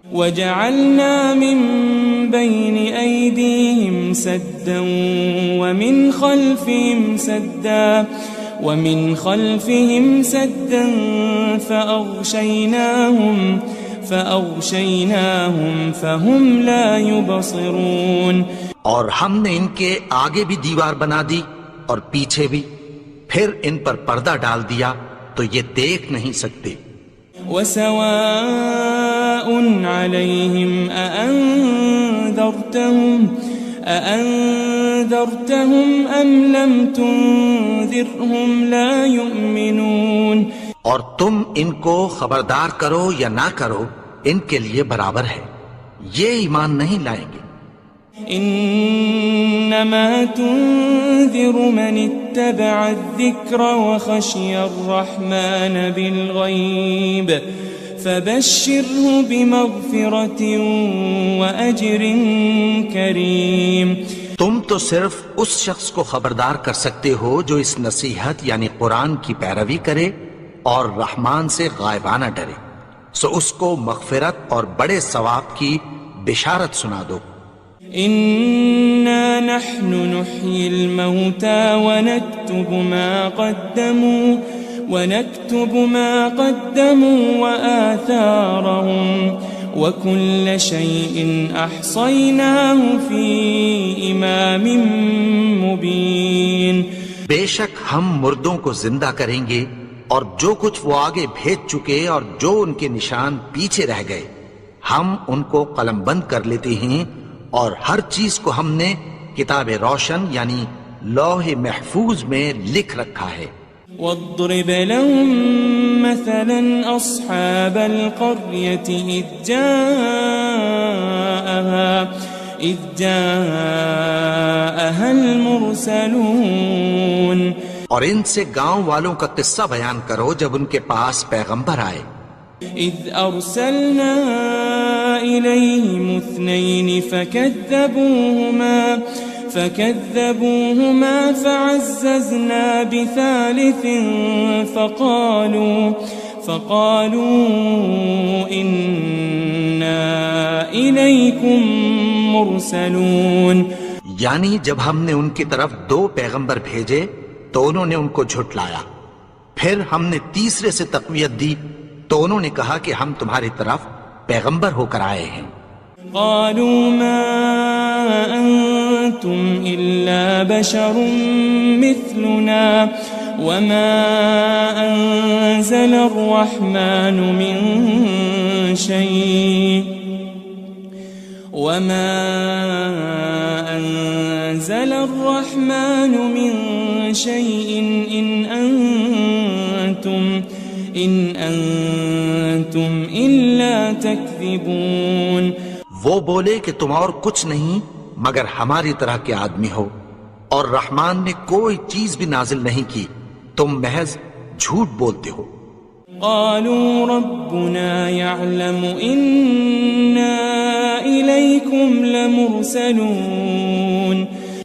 C: وجعلنا من بين أيديهم سدا ومن خلفهم سدا فأغشيناهم فهم لا يبصرون،
B: اور ہم نے ان کے آگے بھی دیوار بنا دی اور پیچھے بھی، پھر ان پر پردہ ڈال دیا تو یہ دیکھ نہیں سکتے۔
C: وسواء عليهم أأنذرتهم أم لم تنذرهم لا يؤمنون،
B: اور تم ان کو خبردار کرو یا نہ کرو ان کے لیے برابر ہے، یہ ایمان نہیں لائیں گے۔
C: انما تنذر من اتبع الذکر وخشی الرحمن بالغیب فبشره بمغفرة واجر کریم،
B: تم تو صرف اس شخص کو خبردار کر سکتے ہو جو اس نصیحت یعنی قرآن کی پیروی کرے اور رحمان سے غائبانہ ڈرے، سو اس کو مغفرت اور بڑے ثواب کی بشارت سنا دو۔
C: إنا نحن نحيي الموتى ونكتب ما قدموا وآثارهم وكل شيء أحصيناه في إمام مبين،
B: بے شک ہم مردوں کو زندہ کریں گے اور جو کچھ وہ آگے بھیج چکے اور جو ان کے نشان پیچھے رہ گئے ہم ان کو قلم بند کر لیتے ہیں، اور ہر چیز کو ہم نے کتاب روشن یعنی لوح محفوظ میں لکھ رکھا ہے۔
C: واضرب لهم مثلا أصحاب القرية إذ جاءها المرسلون،
B: اور ان سے گاؤں والوں کا قصہ بیان کرو جب ان کے پاس پیغمبر آئے۔
C: إذ أرسلنا إليهم 2 فكذبوهما فعززنا بثالث فقالوا إنا إليكم مرسلون،
B: یعنی جب ہم نے ان کی طرف 2 پیغمبر بھیجے تو انہوں نے ان کو جھٹلایا، پھر ہم نے تیسرے سے تقویت دی تو انہوں نے کہا کہ ہم تمہاری طرف پیغمبر ہو کر آئے ہیں۔
C: قالوا ما أنتم إلا بشر مثلنا وما أنزل الرحمن من شيء إن أنتم إلا تكذبون،
B: وہ بولے کہ تم اور کچھ نہیں مگر ہماری طرح کے آدمی ہو، اور رحمان نے کوئی چیز بھی نازل نہیں کی، تم محض جھوٹ بولتے ہو۔
C: قالوا ربنا يعلم إنا إليكم لمرسلون،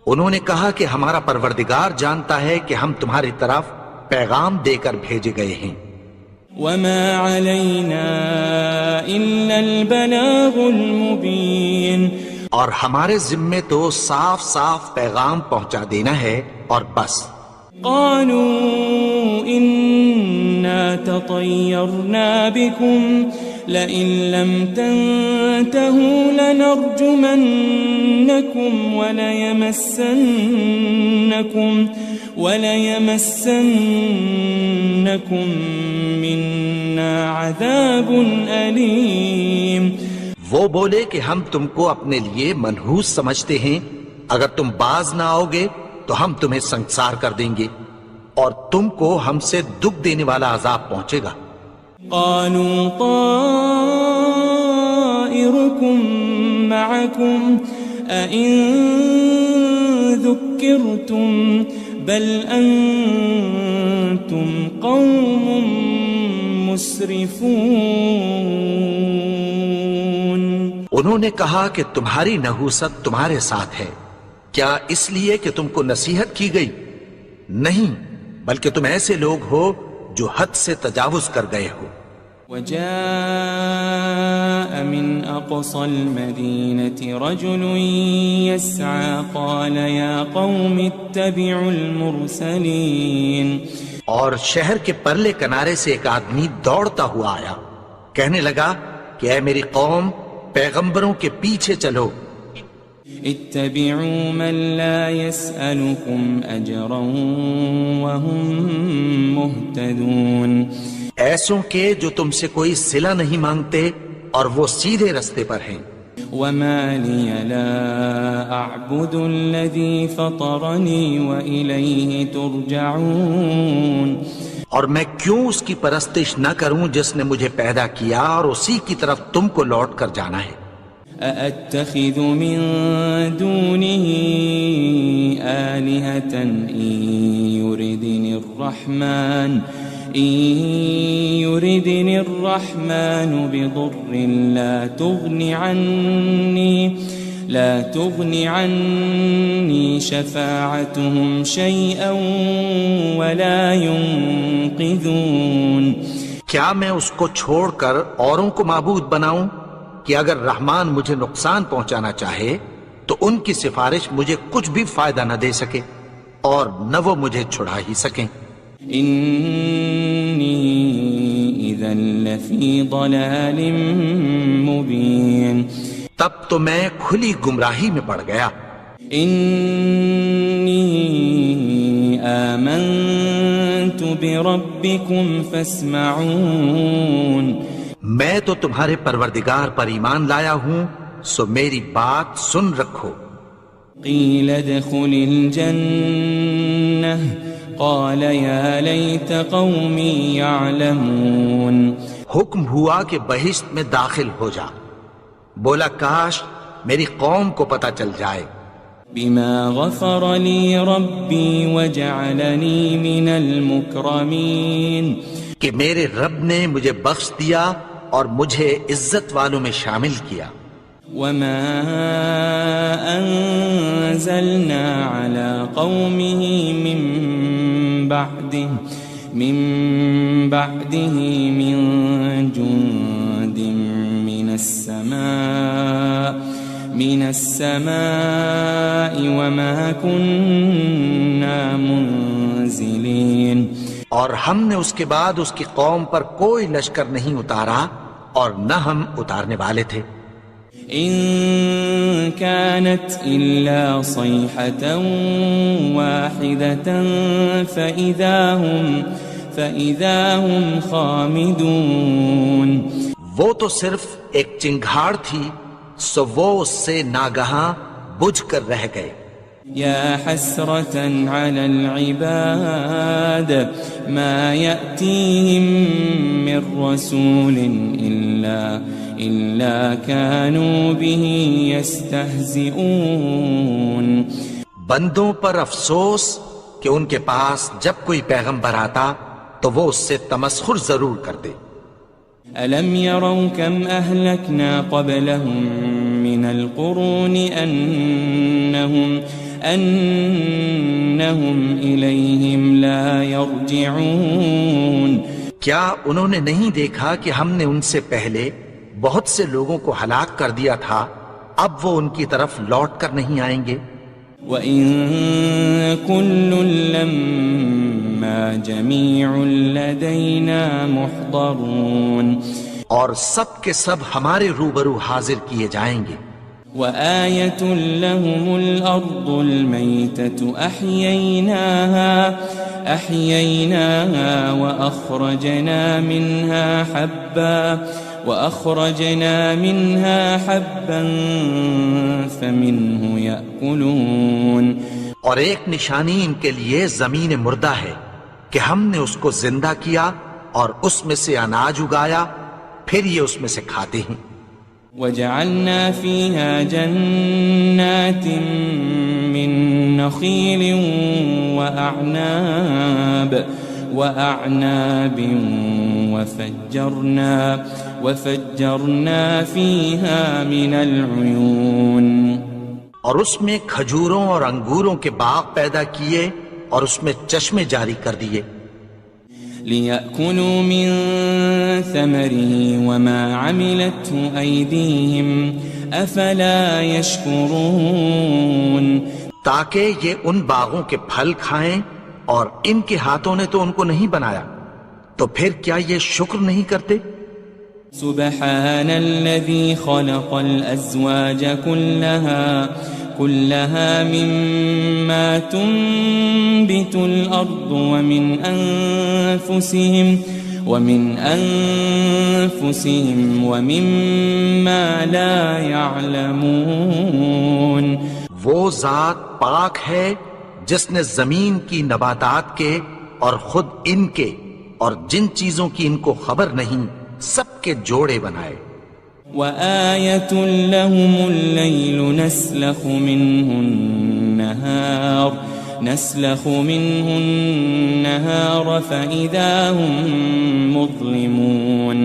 B: انہوں نے کہا کہ ہمارا پروردگار جانتا ہے کہ ہم تمہاری طرف پیغام دے کر بھیجے گئے ہیں۔
C: وما علينا إلا البلاغ المبين،
B: اور ہمارے ذمے تو صاف صاف پیغام پہنچا دینا ہے اور بس۔
C: قالوا إنا تطيرنا بكم لئن لم تنتهوا لنرجمنكم وليمسنكم منا عذاب أليم.
B: وہ بولے کہ ہم تم کو اپنے لیے منحوس سمجھتے ہیں، اگر تم باز نہ آؤ گے تو ہم تمہیں سنسار کر دیں گے اور تم کو ہم سے دکھ دینے والا عذاب پہنچے گا.
C: قالوا طائركم معكم أئن ذكرتم بل أنتم قوم مسرفون.
B: انہوں نے کہا کہ تمہاری نحوست تمہارے ساتھ ہے، کیا اس لیے کہ تم کو نصیحت کی گئی؟ نہیں، بلکہ تم ایسے لوگ ہو جو حد سے تجاوز کر گئے ہو.
C: وجاء من أقصى المدينة رجل يسعى قال يا قوم اتبعوا المرسلين.
B: اور شہر کے پرلے کنارے سے ایک آدمی دوڑتا ہوا آیا، کہنے لگا کہ اے میری قوم، پیغمبروں کے پیچھے چلو.
C: اتبعوا من لا يسألكم أجرا وهم مهتدون.
B: ایسوں کے جو تم سے کوئی صلہ نہیں مانگتے اور وہ سیدھے رستے پر ہیں.
C: وما لي لا أعبد الذي فطرني وإليه ترجعون.
B: اور میں کیوں اس کی پرستش نہ کروں جس نے مجھے پیدا کیا اور اسی کی طرف تم کو لوٹ کر جانا ہے.
C: أأتخذ من دونه آلهة إن يردني الرحمن بضر لا تغن عني شفاعتهم شيئا ولا ينقذون.
B: کیا میں اس کو چھوڑ کر اوروں کو معبود بناؤں کہ اگر رحمان مجھے نقصان پہنچانا چاہے تو ان کی سفارش مجھے کچھ بھی فائدہ نہ دے سکے اور نہ وہ مجھے چھڑا ہی سکیں.
C: إني إذا لفي ضلال مبين.
B: تب تو میں کھلی گمراہی میں پڑ گیا.
C: إني آمنت بربكم فاسمعون.
B: میں تو تمہارے پروردگار پر ایمان لایا ہوں، سو میری بات سن رکھو.
C: قيل ادخل الجنة قال يا ليت قومي يعلمون.
B: حکم ہوا کہ بہشت میں داخل ہو جا. بولا کاش میری قوم کو پتہ چل جائے.
C: بما غفر لي ربي وجعلني من المكرمين.
B: کہ میرے رب نے مجھے بخش دیا اور مجھے عزت والوں میں شامل کیا.
C: وما أنزلنا على قومه من بعده من جند من السماء وما كنا منزلين.
B: اور ہم نے اس کے بعد اس کی قوم پر کوئی لشکر نہیں اتارا اور نہ ہم اتارنے والے تھے.
C: إن كانت إلا صيحة واحدة فإذا هم خامدون.
B: وہ تو صرف ایک چنگھاڑ تھی، سو وہ اس سے ناگہاں بجھ کر رہ گئے.
C: يا حسرة على العباد ما يأتيهم من رسول إلا كانوا به يستهزئون.
B: بندوں پر افسوس کہ ان کے پاس جب کوئی پیغمبر آتا تو وہ اس سے تمسخر ضرور کرتے.
C: ألم يروا كم أهلكنا قبلهم من القرون أنهم إليهم لا يرجعون.
B: کیا انہوں نے نہیں دیکھا کہ ہم نے ان سے پہلے بہت سے لوگوں کو ہلاک کر دیا تھا، اب وہ ان کی طرف لوٹ کر نہیں آئیں گے.
C: وَإِن كُلٌّ لَمَّا جَمِيعٌ لَدَيْنَا مُحْضَرُونَ.
B: اور سب کے سب ہمارے روبرو حاضر کیے جائیں گے.
C: وآية لهم الأرض الميتة أحييناها وأخرجنا منها حبا فمنه يأكلون.
B: اور ایک نشانی ان کے لیے زمین مردہ ہے کہ ہم نے اس کو زندہ کیا اور اس میں سے اناج اگایا، پھر یہ اس میں سے کھاتے ہیں.
C: وجعلنا فيها جنات من نخيل وأعناب وفجرنا فيها من العيون.
B: اور اس میں کھجوروں اور انگوروں کے باغ پیدا کیے اور اس میں چشمے جاری کر دیے.
C: لِيَأْكُلُوا مِن ثَمَرِهِ وَمَا عَمِلَتْهُ أَيْدِيهِمْ أَفَلَا يَشْكُرُونَ.
B: تاکہ یہ ان باغوں کے پھل کھائیں اور ان کے ہاتھوں نے تو ان کو نہیں بنایا، تو پھر کیا یہ شکر نہیں کرتے؟
C: سبحان الذي خلق الأزواج كلها مما تنبت الأرض ومن أنفسهم ومما لا يعلمون.
B: وہ ذات پاک ہے جس نے زمین کی نباتات کے اور خود ان کے اور جن چیزوں کی ان کو خبر نہیں سب کے جوڑے بنائے.
C: وآية لهم الليل نسلخ منه النهار فإذا هم مظلمون.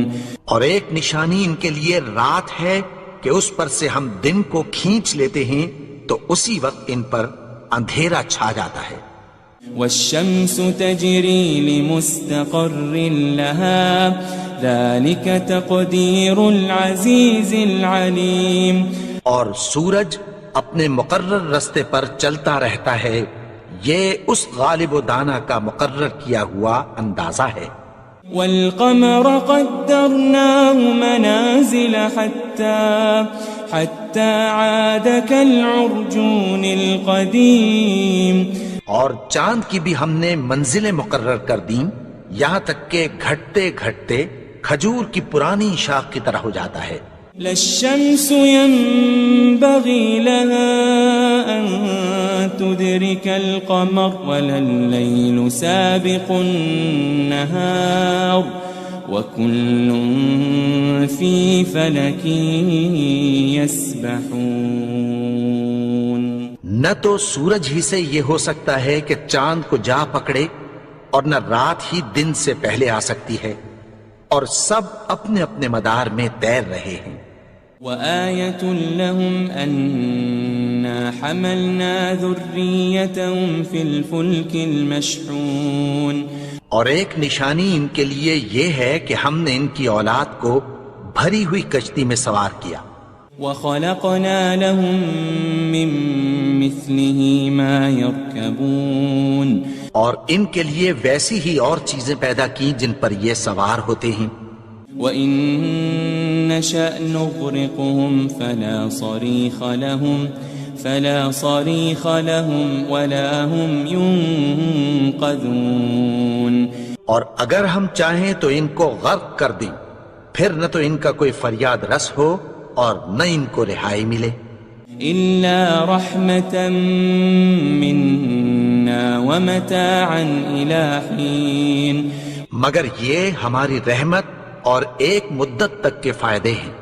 B: اور ایک نشانی ان کے لیے رات ہے کہ اس پر سے ہم دن کو کھینچ لیتے ہیں تو اسی وقت ان پر اندھیرا چھا جاتا ہے.
C: والشمس تجري لمستقر لها ذلك تقدير العزيز العليم.
B: اور سورج اپنے مقرر رستے پر چلتا رہتا ہے، یہ اس غالب و دانا کا مقرر کیا ہوا اندازہ ہے.
C: والقمر قدرناه منازل حتى عاد كالعرجون القديم.
B: اور چاند کی بھی ہم نے منزلیں مقرر کر دیں یہاں تک کہ گھٹتے گھٹتے کھجور کی پرانی شاخ کی طرح ہو جاتا ہے.
C: للشمس ينبغي لها أن تدرك القمر ولا الليل سابق النهار وكل في فلك يسبحون.
B: نہ تو سورج ہی سے یہ ہو سکتا ہے کہ چاند کو جا پکڑے اور نہ رات ہی دن سے پہلے آ سکتی ہے، اور سب اپنے اپنے مدار میں تیر رہے ہیں.
C: وآية لهم أنا حملنا ذريتهم في الفلك المشحون.
B: اور ایک نشانی ان کے لیے یہ ہے کہ ہم نے ان کی اولاد کو بھری ہوئی کشتی میں سوار کیا.
C: وخلقنا لهم من مثله ما يركبون.
B: اور ان کے لیے ویسی ہی اور چیزیں پیدا کی جن پر یہ سوار ہوتے ہیں.
C: وَإِن نَّشَأْ نُغْرِقْهُمْ فَلَا صَرِيخَ لَهُمْ وَلَا هُمْ يُنقَذُونَ.
B: اور اگر ہم چاہیں تو ان کو غرق کر دیں، پھر نہ تو ان کا کوئی فریاد رس ہو اور نہ ان کو رہائی ملے.
C: إِلَّا رَحْمَةً مِّنَّا وَمَتَاعًا إِلَى حِينٍ.
B: مگر یہ ہماری رحمت اور ایک مدت تک کے فائدے ہیں.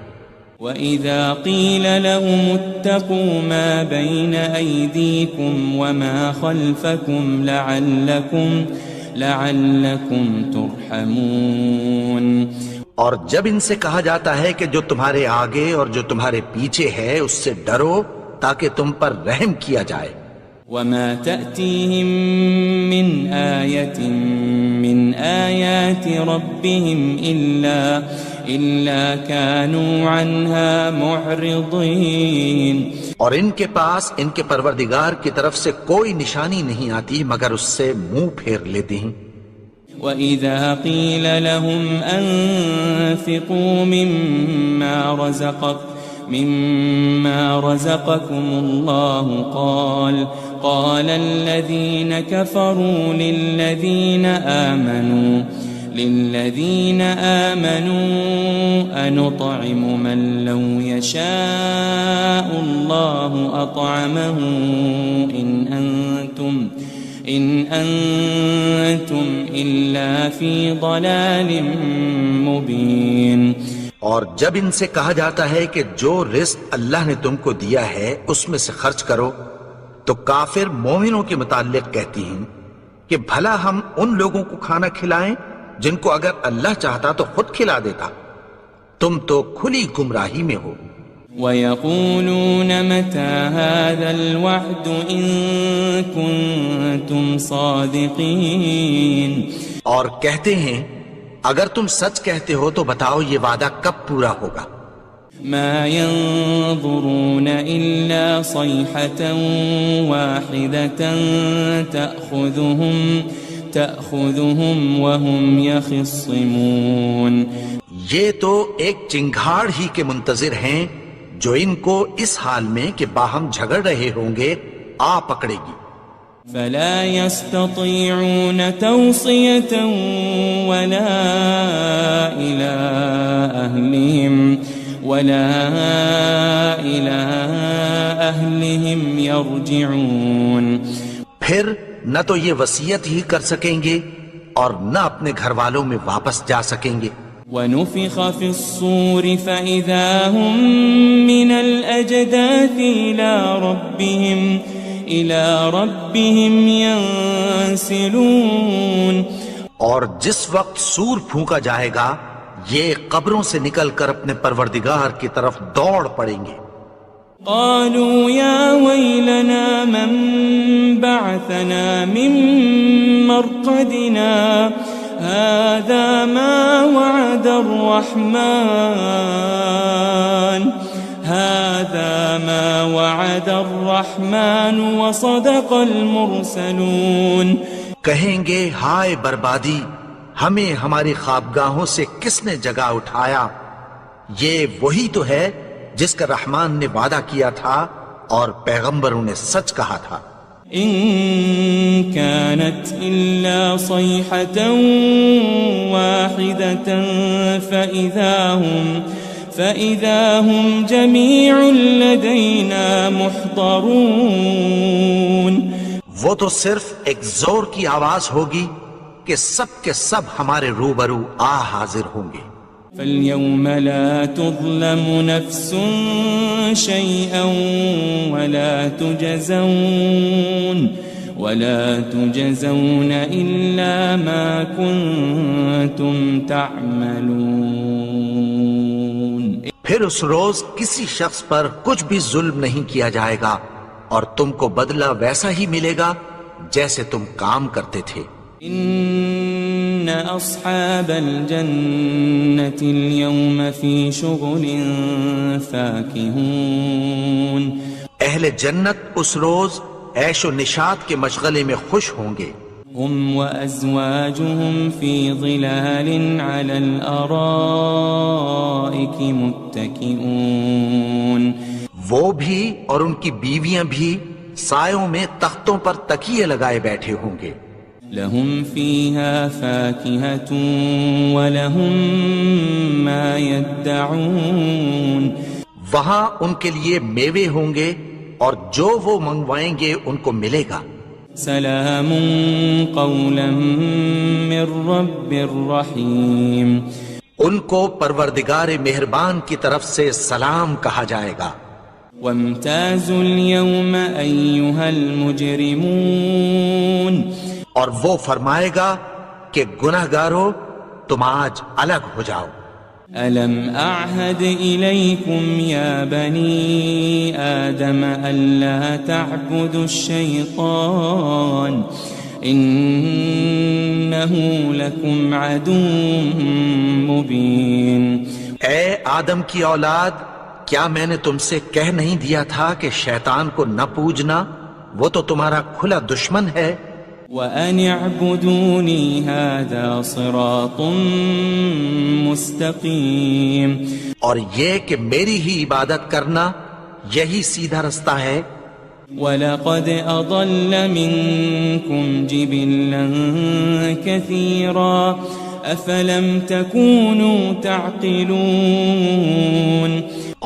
C: وَإِذَا قِيلَ لَهُمُ اتَّقُوا مَا بَيْنَ أَيْدِيكُمْ وَمَا خَلْفَكُمْ لَعَلَّكُمْ تُرْحَمُونَ.
B: اور جب ان سے کہا جاتا ہے کہ جو تمہارے آگے اور جو تمہارے پیچھے ہے اس سے ڈرو تاکہ تم پر رحم کیا جائے.
C: وَمَا تَأْتِيهِم مِّنْ آيَةٍ مِّنْ آيَاتِ رَبِّهِمْ إِلَّا كَانُوا عَنْهَا مُعْرِضِينَ.
B: اور ان کے پاس ان کے پروردگار کی طرف سے کوئی نشانی نہیں آتی مگر اس سے منہ پھیر لیتے ہیں.
C: وَإِذَا قِيلَ لَهُمْ أَنفِقُوا مِمَّا رَزَقَكُمُ اللَّهُ قَالَ الَّذِينَ كَفَرُوا لِلَّذِينَ آمَنُوا أَنُطْعِمُ مَن لَّوْ يَشَاءُ اللَّهُ أَطْعَمَهُ إِنْ أَنْتُمْ إِلَّا فِي ضَلَالٍ مُبِينٍ۔
B: اور جب ان سے کہا جاتا ہے کہ جو رزق اللہ نے تم کو دیا ہے اس میں سے خرچ کرو، تو کافر مومنوں کے متعلق کہتی ہیں کہ بھلا ہم ان لوگوں کو کھانا کھلائیں جن کو اگر اللہ چاہتا تو خود کھلا دیتا، تم تو کھلی گمراہی میں ہو۔
C: وَيَقُولُونَ مَتَى هَذَا الْوَعْدُ إِن كُنتُمْ صَادِقِينَ،
B: اور کہتے ہیں اگر تم سچ کہتے ہو تو بتاؤ یہ وعدہ کب پورا ہوگا۔
C: مَا يَنظُرُونَ إِلَّا صَيْحَةً وَاحِدَةً تَأْخُذُهُمْ وَهُمْ يَخِصِّمُونَ،
B: یہ تو ایک چنگھاڑ ہی کے منتظر ہیں جو ان کو اس حال میں کہ باہم جھگڑ رہے ہوں گے آ پکڑے گی۔
C: فَلَا يَسْتَطِيعُونَ تَوْصِيَةً وَلَا إِلَىٰ أَهْلِهِمْ يَرْجِعُونَ،
B: پھر نہ تو یہ وصیت ہی کر سکیں گے اور نہ اپنے گھر والوں میں واپس جا سکیں گے۔
C: وَنُفِخَ فِي الصُّورِ فَإِذَا هُم مِّنَ الْأَجْدَاثِ إِلَىٰ رَبِّهِمْ يَنسِلُونَ،
B: اور جس وقت سور پھونکا جائے گا یہ قبروں سے نکل کر اپنے پروردگار کی طرف دوڑ پڑیں گے۔
C: قالوا يا ويلنا من بعثنا من مرقدنا هذا ما وعد الرحمن وصدق المرسلون،
B: کہیں گے ہائے بربادی، ہمیں ہماری خوابگاہوں سے کس نے جگا اٹھایا، یہ وہی تو ہے جس کا رحمان نے وعدہ کیا تھا اور پیغمبروں نے سچ کہا تھا۔
C: إن كانت إلا صيحة واحدة فإذا هم جميع لدينا محضرون،
B: وہ تو صرف ایک زور کی آواز ہوگی کہ سب کے سب ہمارے روبرو آ حاضر ہوں گے۔
C: فَالْيَوْمَ لَا تُظْلَمُ نَفْسٌ شَيْئًا وَلَا تُجَزَوْنَ إِلَّا مَا كُنتُمْ تَعْمَلُونَ،
B: پھر اس روز کسی شخص پر کچھ بھی ظلم نہیں کیا جائے گا اور تم کو بدلہ ویسا ہی ملے گا جیسے تم کام کرتے تھے۔
C: إن أصحاب الجنة اليوم في شغل فاكهون،
B: اہل جنت اس روز عیش و نشاط کے مشغلے میں خوش ہوں گے۔
C: هم وأزواجهم في ظلال على الأرائك متكئون،
B: وہ بھی اور ان کی بیویاں بھی سایوں میں تختوں پر تکیے لگائے بیٹھے ہوں گے۔
C: لهم فيها فاكهة ولهم ما يدعون،
B: وہاں ان کے لیے میوے ہوں گے اور جو وہ منگوائیں گے ان کو ملے گا۔
C: سلام قولا من رب الرحیم،
B: ان کو پروردگار مہربان کی طرف سے سلام کہا جائے گا۔
C: وامتازوا اليوم أيها المجرمون،
B: اور وہ فرمائے گا کہ گناہگارو تم آج الگ ہو جاؤ۔
C: ألم أعهد إليكم يا بني آدم ألا تعبدوا الشيطان إنه لكم عدو مبين،
B: اے آدم کی اولاد، کیا میں نے تم سے کہہ نہیں دیا تھا کہ شیطان کو نہ پوجنا، وہ تو تمہارا کھلا دشمن ہے۔
C: وَأَنِ اعْبُدُونِي هَذَا صِرَاطٌ مُسْتَقِيم،
B: اور یہ کہ میری ہی عبادت کرنا یہی سیدھا رستہ ہے۔
C: وَلَقَدْ أَضَلَّ مِنْكُمْ جِبِلًّا كَثِيرًا أَفَلَمْ تَكُونُوا تَعْقِلُونَ،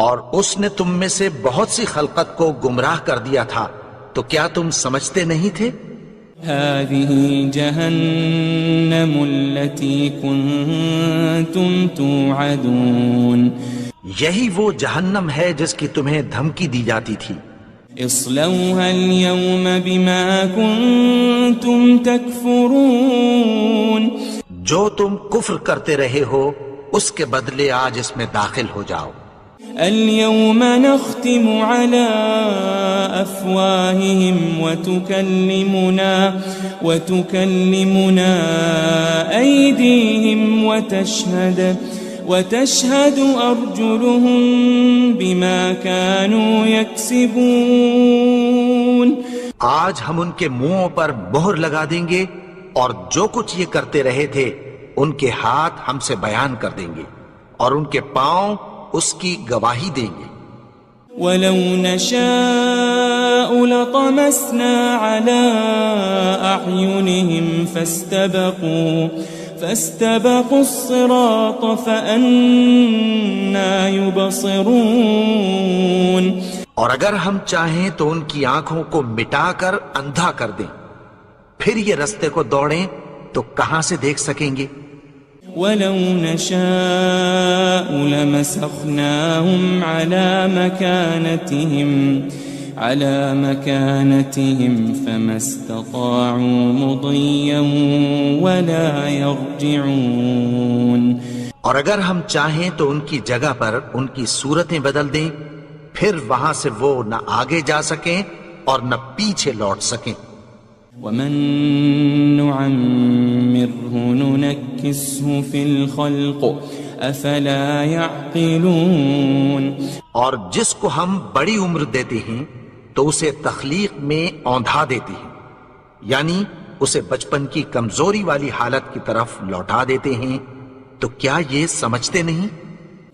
B: اور اس نے تم میں سے بہت سی خلقت کو گمراہ کر دیا تھا، تو کیا تم سمجھتے نہیں تھے؟
C: هذه جهنم التي كنتم توعدون،
B: یہی وہ جہنم ہے جس کی تمہیں دھمکی دی جاتی تھی۔
C: اصلوها اليوم بما كنتم تكفرون،
B: جو تم کفر کرتے رہے ہو اس کے بدلے آج اس میں داخل ہو جاؤ۔
C: اليوم نختم على أفواههم وتكلمنا أيديهم وتشهد أرجلهم بما كانوا يكسبون،
B: آج ہم ان کے منہوں پر مہر لگا دیں گے، اور جو کچھ یہ کرتے رہے تھے ان کے ہاتھ ہم سے بیان کر دیں گے، اور ان کے پاؤں اس کی گواہی دیں گے۔
C: وَلَوْ نَشَاءُ لَطَمَسْنَا عَلَىٰ أَعْيُنِهِمْ فَاسْتَبَقُوا الصِّرَاطَ فَأَنَّىٰ يُبْصِرُونَ،
B: اور اگر ہم چاہیں تو ان کی آنکھوں کو مٹا کر اندھا کر دیں، پھر یہ رستے کو دوڑیں تو کہاں سے دیکھ سکیں گے؟
C: وَلَوْ نَشَاءُ لَمَسَخْنَاهُمْ عَلَىٰ مَكَانَتِهِمْ فَمَا اسْتَطَاعُوا مُضِيًّا وَلَا يَرْجِعُونَ،
B: اور اگر ہم چاہیں تو ان کی جگہ پر ان کی صورتیں بدل دیں، پھر وہاں سے وہ نہ آگے جا سکیں اور نہ پیچھے لوٹ سکیں۔
C: وَمَن نُعَمِّرْهُ نُنَكِّسْهُ فِي الْخَلْقِ أَفَلَا يَعْقِلُونَ،
B: اور جس کو ہم بڑی عمر دیتے ہیں تو اسے تخلیق میں اوندھا دیتے ہیں، یعنی اسے بچپن کی کمزوری والی حالت کی طرف لوٹا دیتے ہیں، تو کیا یہ سمجھتے نہیں؟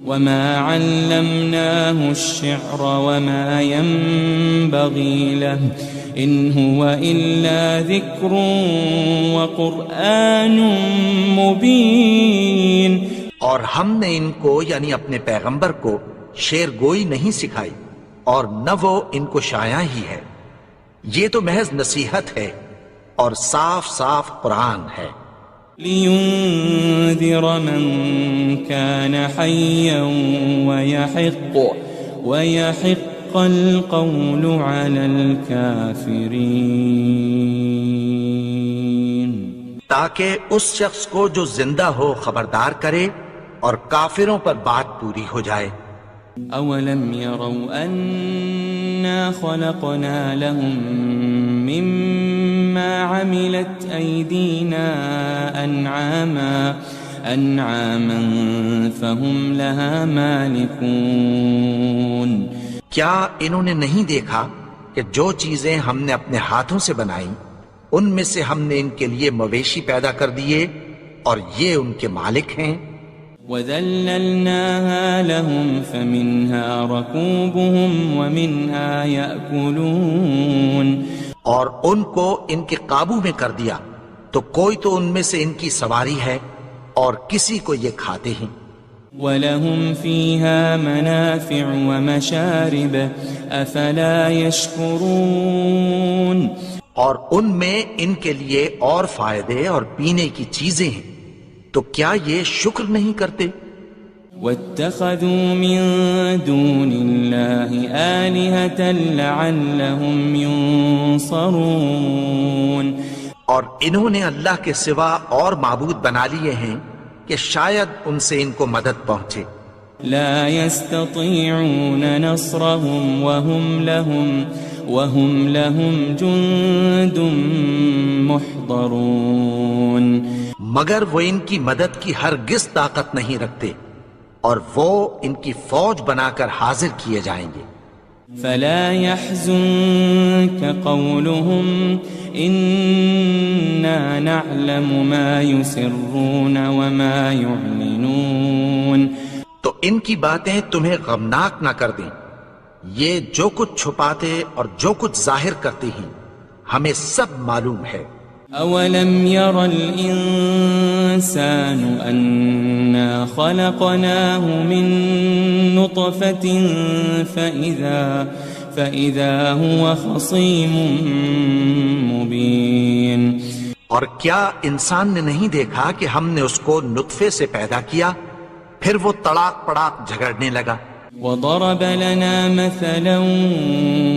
C: وَمَا عَلَّمْنَاهُ الشِّعْرَ وَمَا يَنبَغِي لَهُ إِنْ هُوَ إِلَّا ذِكْرٌ وَقُرْآنٌ مُبِينٌ،
B: اور ہم نے ان کو یعنی اپنے پیغمبر کو شعر گوئی نہیں سکھائی، اور نہ وہ ان کو شایع ہی ہے، یہ تو محض نصیحت ہے اور صاف صاف قرآن ہے۔
C: لِيُنذِرَ مَن كَانَ حَيًّا وَيَحِقَّ الْقَوْلُ عَلَى الْكَافِرِينَ،
B: تاکہ اس شخص کو جو زندہ ہو خبردار کرے اور کافروں پر بات پوری ہو جائے۔
C: أَوَلَمْ يَرَوْا أَنَّا خَلَقْنَا لَهُم مِّمَّا عَمِلَتْ أَيْدِينَا أَنْعَامًا فَهُمْ لَهَا مَالِكُونَ،
B: کیا انہوں نے نہیں دیکھا کہ جو چیزیں ہم نے اپنے ہاتھوں سے بنائیں ان میں سے ہم نے ان کے لیے مویشی پیدا کر دیے اور یہ ان کے مالک ہیں۔
C: وَذَلَّلْنَاهَا لَهُمْ فَمِنْهَا رَكُوبُهُمْ وَمِنْهَا يَأْكُلُونَ،
B: اور ان کو ان کے قابو میں کر دیا، تو کوئی تو ان میں سے ان کی سواری ہے اور کسی کو یہ کھاتے ہیں۔
C: وَلَهُمْ فِيهَا مَنَافِعُ وَمَشَارِبُ أَفَلَا يَشْكُرُونَ،
B: اور ان میں ان کے لیے اور فائدے اور پینے کی چیزیں ہیں، تو کیا یہ شکر نہیں کرتے؟
C: وَاتَّخَذُوا مِن دُونِ اللَّهِ آلِهَةً لَعَلَّهُمْ يُنصَرُونَ،
B: اور انہوں نے اللہ کے سوا اور معبود بنا لیے ہیں کہ شاید ان سے ان کو مدد پہنچے۔
C: لا يستطيعون نصرهم وهم لهم جند محضرون،
B: مگر وہ ان کی مدد کی ہرگز طاقت نہیں رکھتے، اور وہ ان کی فوج بنا کر حاضر کیے جائیں گے۔
C: فلا يحزنك قولهم إنا نعلم ما يسرون وما يعلنون.
B: تو ان کی باتیں تمہیں غمناک نہ کر دیں. یہ جو کچھ چھپاتے اور جو کچھ ظاہر کرتے ہیں ہمیں سب معلوم ہے.
C: أولم ير الإنسان أنا خلقناه من نطفة فإذا هو خصيم مبين.
B: اور کیا انسان نے نہیں دیکھا کہ ہم نے اس کو نطفے سے پیدا کیا پھر وہ تڑاک پڑاک جھگڑنے لگا.
C: وضرب لنا مثلا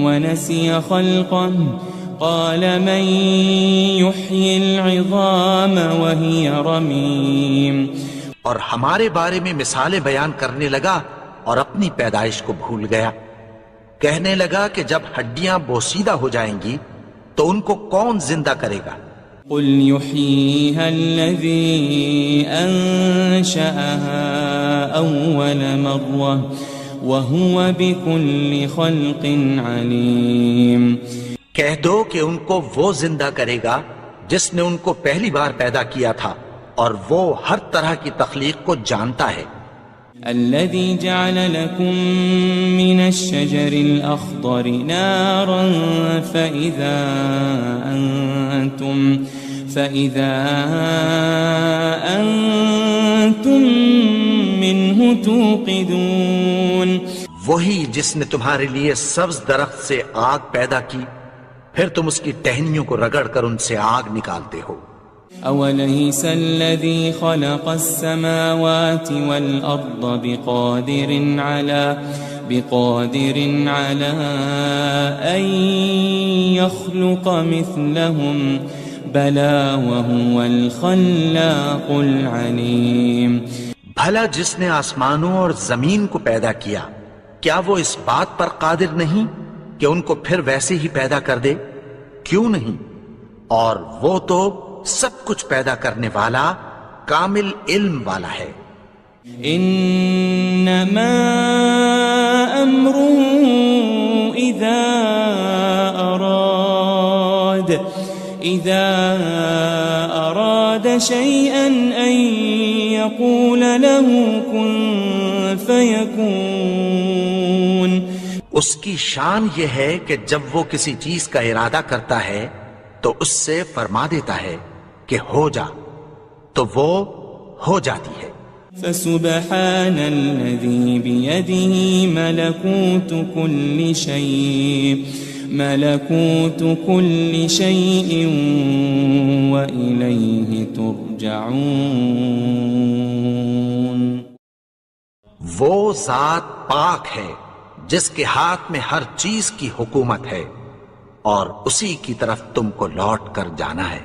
C: ونسي خلقه قال من يحيي العظام وهي رميم.
B: اور ہمارے بارے میں مثالیں بیان کرنے لگا اور اپنی پیدائش کو بھول گیا. کہنے لگا کہ جب ہڈیاں بوسیدہ ہو جائیں گی تو ان کو کون زندہ کرے گا؟
C: قل يحييها الذي أنشأها أول مرة وهو بكل خلق عليم.
B: کہہ دو کہ ان کو وہ زندہ کرے گا جس نے ان کو پہلی بار پیدا کیا تھا اور وہ ہر طرح کی تخلیق کو جانتا ہے.
C: الذي جعل لكم من الشجر الأخضر نارا فإذا أنتم منه توقدون.
B: وہی جس نے تمہارے لیے سبز درخت سے آگ پیدا کی پھر تم اس کی ٹہنیوں کو رگڑ کر ان سے آگ نکالتے ہو.
C: أوليس الذي خلق السماوات والأرض بقادر على أن يخلق مثلهم بلى وهو الخلاق العليم.
B: بھلا جس نے آسمانوں اور زمین کو پیدا کیا کیا وہ اس بات پر قادر نہیں کہ ان کو پھر ویسے ہی پیدا کر دے؟ کیوں نہیں؟ اور وہ تو سب کچھ پیدا کرنے والا کامل علم والا ہے.
C: انما امره اذا اراد شيئا ان يقول له كن فيكون.
B: اس کی شان یہ ہے کہ جب وہ کسی چیز کا ارادہ کرتا ہے تو اس سے فرما دیتا ہے کہ ہو جا تو وہ ہو جاتی ہے.
C: فسبحان الذي بيده ملكوت كل شيء وإليه ترجعون.
B: وہ ذات پاک ہے جس کے ہاتھ میں ہر چیز کی حکومت ہے اور اسی کی طرف تم کو لوٹ کر جانا ہے.